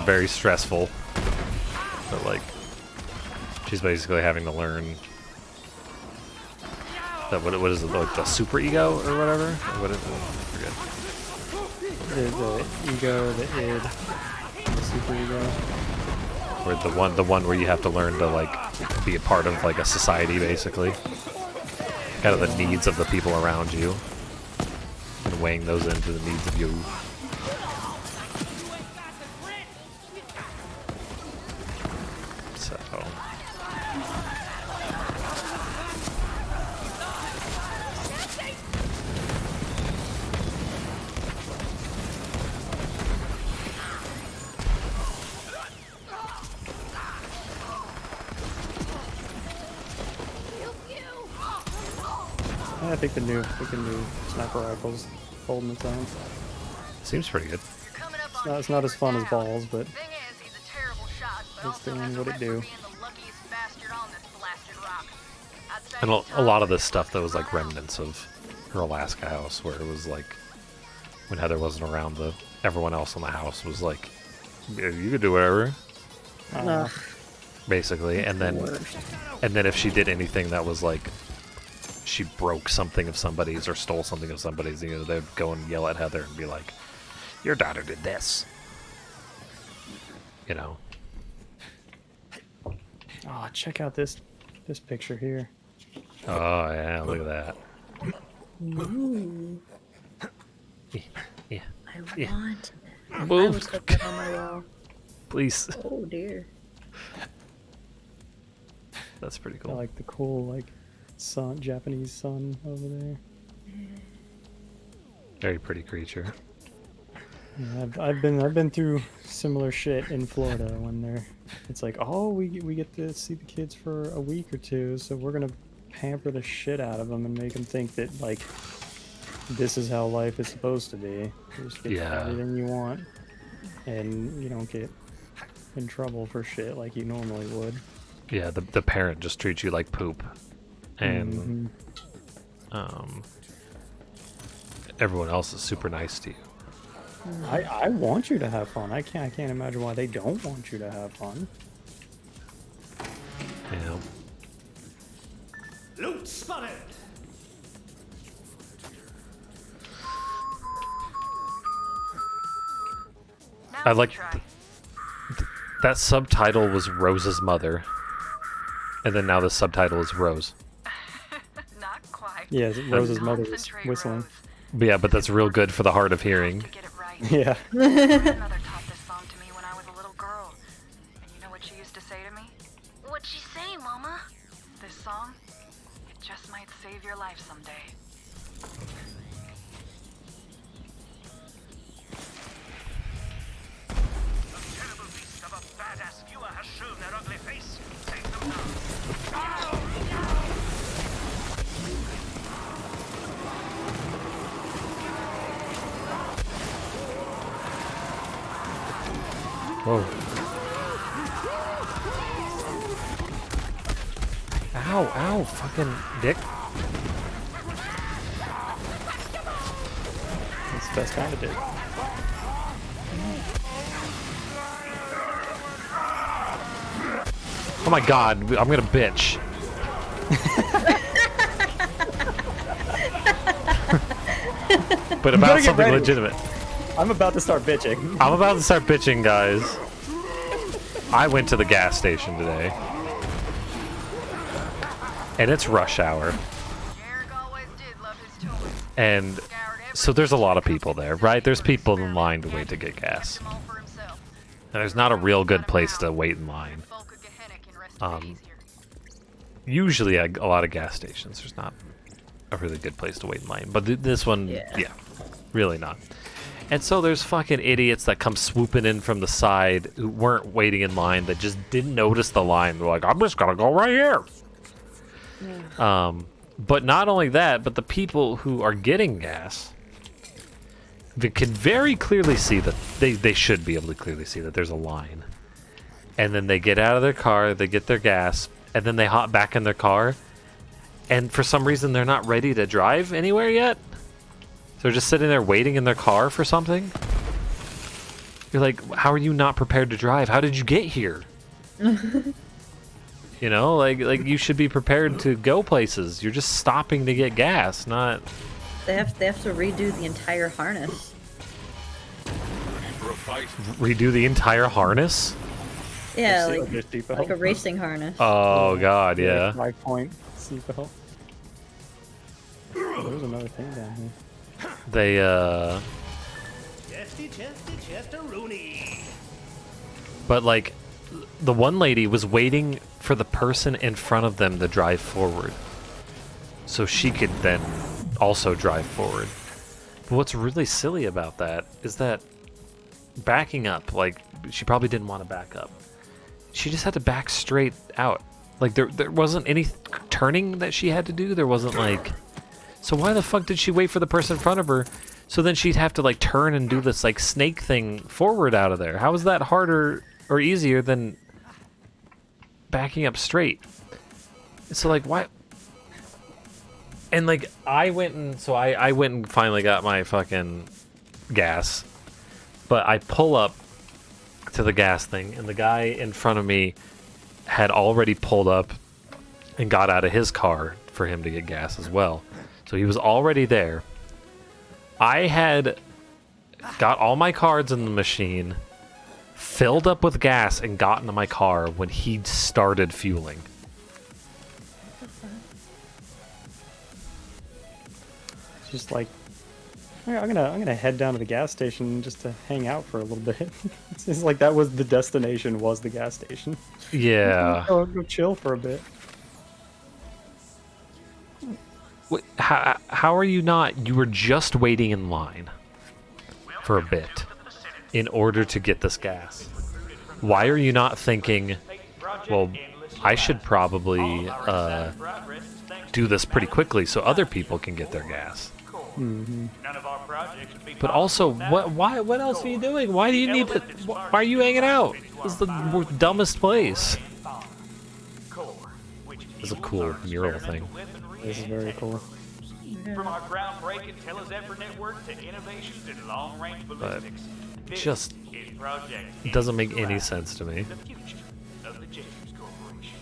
Speaker 3: very stressful. But like, she's basically having to learn that what is it, like the super ego or whatever? What is it? I forget.
Speaker 2: The ego, the id, the super ego.
Speaker 3: Or the one where you have to learn to like be a part of like a society, basically. Kind of the needs of the people around you, and weighing those into the needs of you. So.
Speaker 2: I think the new sniper rifle's holding its own.
Speaker 3: Seems pretty good.
Speaker 2: It's not as fun as balls, but
Speaker 9: Thing is, he's a terrible shot, but
Speaker 2: it's
Speaker 9: also
Speaker 2: doing
Speaker 9: has a
Speaker 2: what it
Speaker 9: rep
Speaker 2: do.
Speaker 9: for being the luckiest bastard on this blasted rock. I'd say
Speaker 3: And
Speaker 9: he's
Speaker 3: a lot of this stuff that was like remnants of her Alaska house, where it was like when Heather wasn't around, everyone else in the house was like, "Yeah, you could do whatever,"
Speaker 1: Ugh,
Speaker 3: basically. And then if she did anything that was like she broke something of somebody's or stole something of somebody's, you know, they'd go and yell at Heather and be like, "Your daughter did this," you know.
Speaker 2: Oh, check out this picture here.
Speaker 3: Oh yeah, look at that.
Speaker 1: ooh,
Speaker 3: Yeah,
Speaker 1: I
Speaker 3: Yeah.
Speaker 1: want. I
Speaker 3: move,
Speaker 1: was put that on my wall.
Speaker 3: please.
Speaker 1: Oh dear.
Speaker 3: That's pretty
Speaker 2: I
Speaker 3: cool.
Speaker 2: like the cool like sun, Japanese sun over there.
Speaker 3: Very pretty creature.
Speaker 2: Yeah, I've been through similar shit in Florida when it's like, oh, we get to see the kids for a week or two, so we're gonna pamper the shit out of them and make them think that like this is how life is supposed to be. You just get
Speaker 3: Yeah.
Speaker 2: everything you want, and you don't get in trouble for shit like you normally would.
Speaker 3: Yeah, the parent just treats you like poop, and
Speaker 2: Mhm.
Speaker 3: everyone else is super nice to you.
Speaker 2: I want you to have fun. I can't imagine why they don't want you to have fun.
Speaker 3: You know.
Speaker 11: Loot spotted!
Speaker 9: Now
Speaker 3: I
Speaker 9: you
Speaker 3: like
Speaker 9: try.
Speaker 3: that subtitle was Rose's mother, and then now the subtitle is Rose.
Speaker 9: Not quite.
Speaker 2: Yeah, Rose's mother was
Speaker 9: Concentrate,
Speaker 2: whistling.
Speaker 9: Rose.
Speaker 3: But yeah, but that's real good for the hard of hearing.
Speaker 9: To get it right.
Speaker 2: Yeah.
Speaker 9: My grandmother taught this song to me when I was a little girl. And you know what she used to say to me?
Speaker 8: What'd she say, Mama?
Speaker 9: This song, it just might save your life someday.
Speaker 11: Terrible beast of a badass viewer has shown their ugly face. Take them down.
Speaker 3: Whoa. Ow, ow, fucking dick.
Speaker 2: That's the best kind of dick.
Speaker 3: Oh my god, I'm gonna bitch. But about
Speaker 2: get
Speaker 3: something
Speaker 2: ready.
Speaker 3: legitimate.
Speaker 2: I'm about to start bitching.
Speaker 3: I'm about to start bitching, guys. I went to the gas station today. And it's rush hour.
Speaker 9: Jarek always did love his toys.
Speaker 3: And
Speaker 9: Scoured every
Speaker 3: so there's a lot of people there, right? There's people in line to wait to get gas.
Speaker 9: them all for himself.
Speaker 3: And there's not a real good place to wait in line.
Speaker 9: Folk of Gehenna can rest a bit easier.
Speaker 3: Usually at a lot of gas stations, there's not a really good place to wait in line. But this one,
Speaker 1: Yeah.
Speaker 3: yeah, really not. And so there's fucking idiots that come swooping in from the side who weren't waiting in line, that just didn't notice the line. They're like, I'm just gonna go right here. But not only that, but the people who are getting gas, they can very clearly see that they should be able to clearly see that there's a line. And then they get out of their car, they get their gas, and then they hop back in their car. And for some reason, they're not ready to drive anywhere yet. So they're just sitting there waiting in their car for something. You're like, how are you not prepared to drive? How did you get here? You know, like you should be prepared to go places. You're just stopping to get gas, not.
Speaker 1: They have to redo the entire harness.
Speaker 6: For a fight,
Speaker 3: Redo the entire harness?
Speaker 1: Yeah,
Speaker 2: Their
Speaker 1: like
Speaker 2: seatbelt.
Speaker 1: a racing harness.
Speaker 3: Oh god, yeah.
Speaker 2: 5-point seatbelt. There's another thing down here.
Speaker 3: They
Speaker 11: Chester-Rooney.
Speaker 3: but like the one lady was waiting for the person in front of them to drive forward, so she could then also drive forward. But what's really silly about that is that backing up, like, she probably didn't want to back up. She just had to back straight out. Like, there wasn't any turning that she had to do. There wasn't, like... So why the fuck did she wait for the person in front of her? So then she'd have to, like, turn and do this, like, snake thing forward out of there. How is that harder or easier than backing up straight? So, like, why... And, like, I went and finally got my fucking gas. But I pull up to the gas thing, and the guy in front of me had already pulled up and got out of his car for him to get gas as well. So he was already there. I had got all my cards in the machine, filled up with gas, and got into my car when he started fueling.
Speaker 2: It's just like, I'm gonna head down to the gas station just to hang out for a little bit. It's like that was the destination, was the gas station.
Speaker 3: Yeah.
Speaker 2: Go chill for a bit.
Speaker 3: How are you not? You were just waiting in line for a bit in order to get this gas. Why are you not thinking, well, I should probably do this pretty quickly so other people can get their gas? But also, what else are you doing? Why do you need to? Why are you hanging out? This is the dumbest place. It's a cool mural thing.
Speaker 2: This is very cool.
Speaker 11: From our groundbreaking Telezephyr network to innovations in long-range ballistics, this
Speaker 3: Just
Speaker 11: is Project
Speaker 3: it doesn't make any sense to me.
Speaker 11: the future of the James Corporation.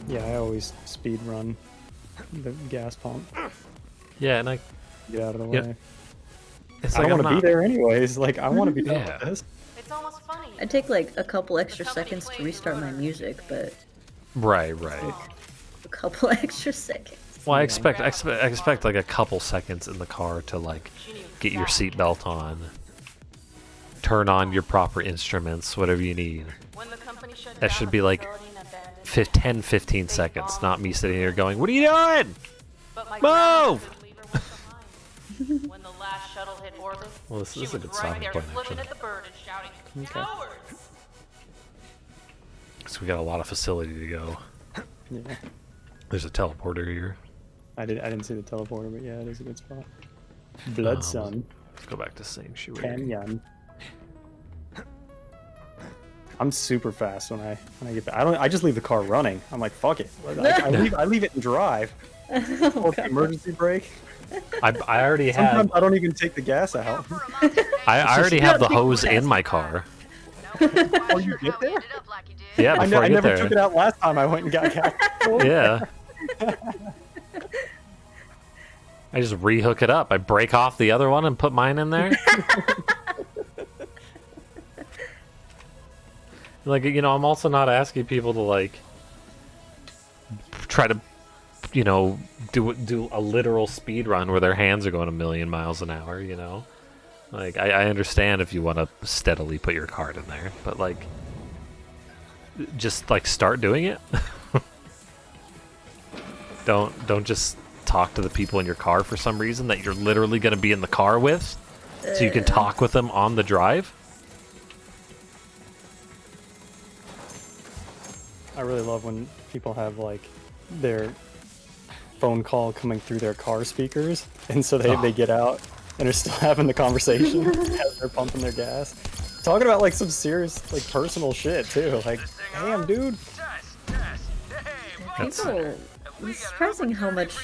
Speaker 2: Yeah, I always speed run the gas pump.
Speaker 3: Yeah, and I
Speaker 2: Get out of the
Speaker 3: Yep.
Speaker 2: way.
Speaker 3: it's
Speaker 2: I
Speaker 3: like
Speaker 2: don't
Speaker 3: I'm
Speaker 2: want to be
Speaker 3: not-
Speaker 2: there anyways. Like, I want to be done
Speaker 3: Yeah.
Speaker 2: with this.
Speaker 10: It's almost funny.
Speaker 1: I take like a couple extra seconds to restart my music, but
Speaker 3: Right.
Speaker 1: a couple extra seconds.
Speaker 3: Well, I expect like a couple seconds in the car to like get your seatbelt on, turn on your proper instruments, whatever you need.
Speaker 10: When the company shut
Speaker 3: That
Speaker 10: down
Speaker 3: should
Speaker 10: the
Speaker 3: be like
Speaker 10: facility and abandoned
Speaker 3: 10-15 seconds, not me sitting here going, "What are you doing?"
Speaker 10: But my
Speaker 3: Move!
Speaker 10: grandmother leave her one behind. When the last shuttle hit orbit,
Speaker 3: Well, this
Speaker 10: she
Speaker 3: is a
Speaker 10: was
Speaker 3: good
Speaker 10: right
Speaker 3: stopping
Speaker 10: there
Speaker 3: point,
Speaker 10: flipping
Speaker 3: actually.
Speaker 10: at the bird and shouting,
Speaker 2: Okay.
Speaker 10: "Cowards!"
Speaker 3: So we got a lot of facility to go.
Speaker 2: Yeah.
Speaker 3: There's a teleporter here.
Speaker 2: I didn't see the teleporter, but yeah, it is a good spot. Blood Sun.
Speaker 3: Let's go back to sanctuary.
Speaker 2: Canyon. I'm super fast when I get back. I just leave the car running. I'm like, fuck it. I leave it and drive. Or the emergency brake.
Speaker 3: I already
Speaker 2: Sometimes
Speaker 3: have
Speaker 2: I don't even take the gas out.
Speaker 3: I already have the hose in my car.
Speaker 2: Oh, you get there?
Speaker 3: Yeah,
Speaker 2: I
Speaker 3: before I, get
Speaker 2: never
Speaker 3: there.
Speaker 2: took it out last time I went and got gas.
Speaker 3: Yeah. I just rehook it up. I break off the other one and put mine in there. Like, you know, I'm also not asking people to like try to, you know, do a literal speed run where their hands are going a million miles an hour, you know? Like, I understand if you want to steadily put your card in there, but like, just like start doing it. Don't just talk to the people in your car for some reason that you're literally going to be in the car with, so you can talk with them on the drive.
Speaker 2: I really love when people have like their phone call coming through their car speakers, and so they get out and are still having the conversation as they're pumping their gas, talking about like some serious like personal shit too. Like, damn, dude.
Speaker 1: People, it's surprising how much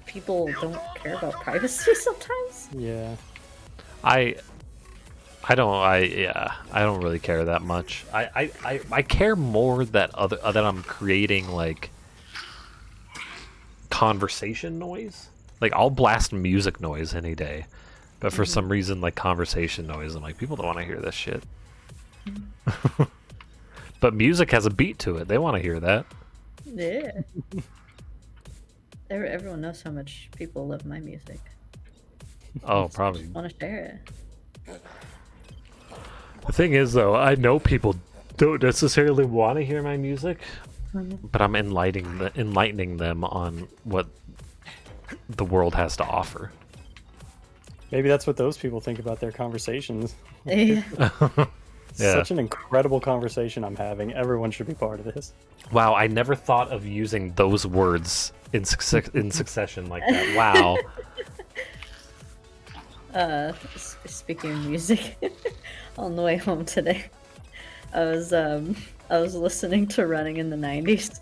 Speaker 1: people don't care about privacy sometimes.
Speaker 2: Yeah.
Speaker 3: I don't really care that much. I care more that that I'm creating like conversation noise. Like I'll blast music noise any day, but for some reason like conversation noise, I'm like, people don't want to hear this shit. But music has a beat to it. They want to hear that.
Speaker 1: Yeah. Everyone knows how much people love my music.
Speaker 3: Oh, probably.
Speaker 1: Want to share it.
Speaker 3: The thing is, though, I know people don't necessarily want to hear my music, but I'm enlightening them on what the world has to offer.
Speaker 2: Maybe that's what those people think about their conversations.
Speaker 1: Yeah.
Speaker 3: Yeah.
Speaker 2: Such an incredible conversation I'm having. Everyone should be part of this.
Speaker 3: Wow, I never thought of using those words in succession like that. Wow.
Speaker 1: Speaking of music, on the way home today, I was listening to Running in the 90s,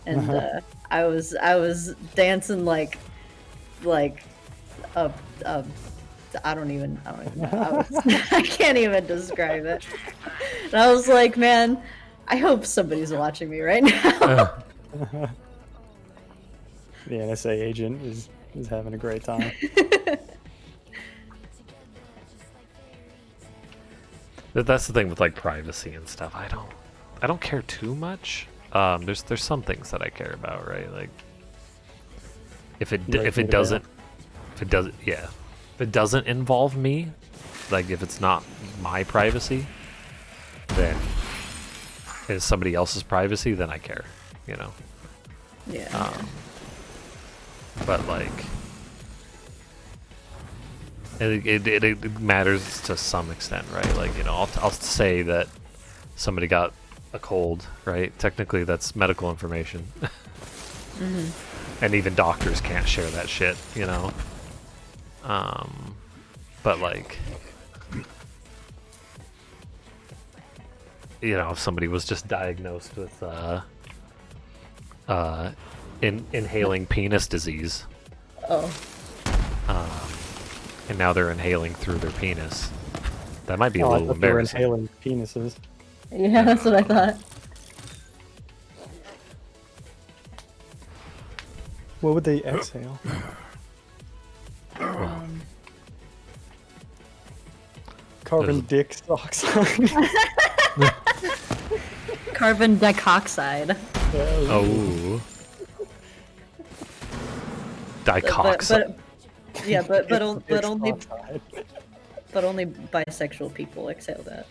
Speaker 1: and I was dancing like I don't even know. I can't even describe it. And I was like, man, I hope somebody's watching me right now.
Speaker 2: The NSA agent is having a great time.
Speaker 3: That's the thing with like privacy and stuff. I don't care too much. There's some things that I care about, right? Like if it doesn't involve me, like if it's not my privacy, then it's somebody else's privacy, then I care, you know.
Speaker 1: Yeah.
Speaker 3: But like it matters to some extent, right? Like, you know, I'll say that somebody got a cold, right? Technically that's medical information. And even doctors can't share that shit, you know. But like, you know, if somebody was just diagnosed with inhaling penis disease, and now they're inhaling through their penis, that might be a little embarrassing.
Speaker 2: They were inhaling penises.
Speaker 1: Yeah, that's what I thought.
Speaker 2: What would they exhale? Carbon dioxide.
Speaker 1: Carbon dioxide.
Speaker 3: Oh. Dioxide.
Speaker 1: But only bisexual people exhale that.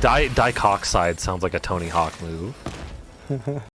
Speaker 3: Dioxide sounds like a Tony Hawk move.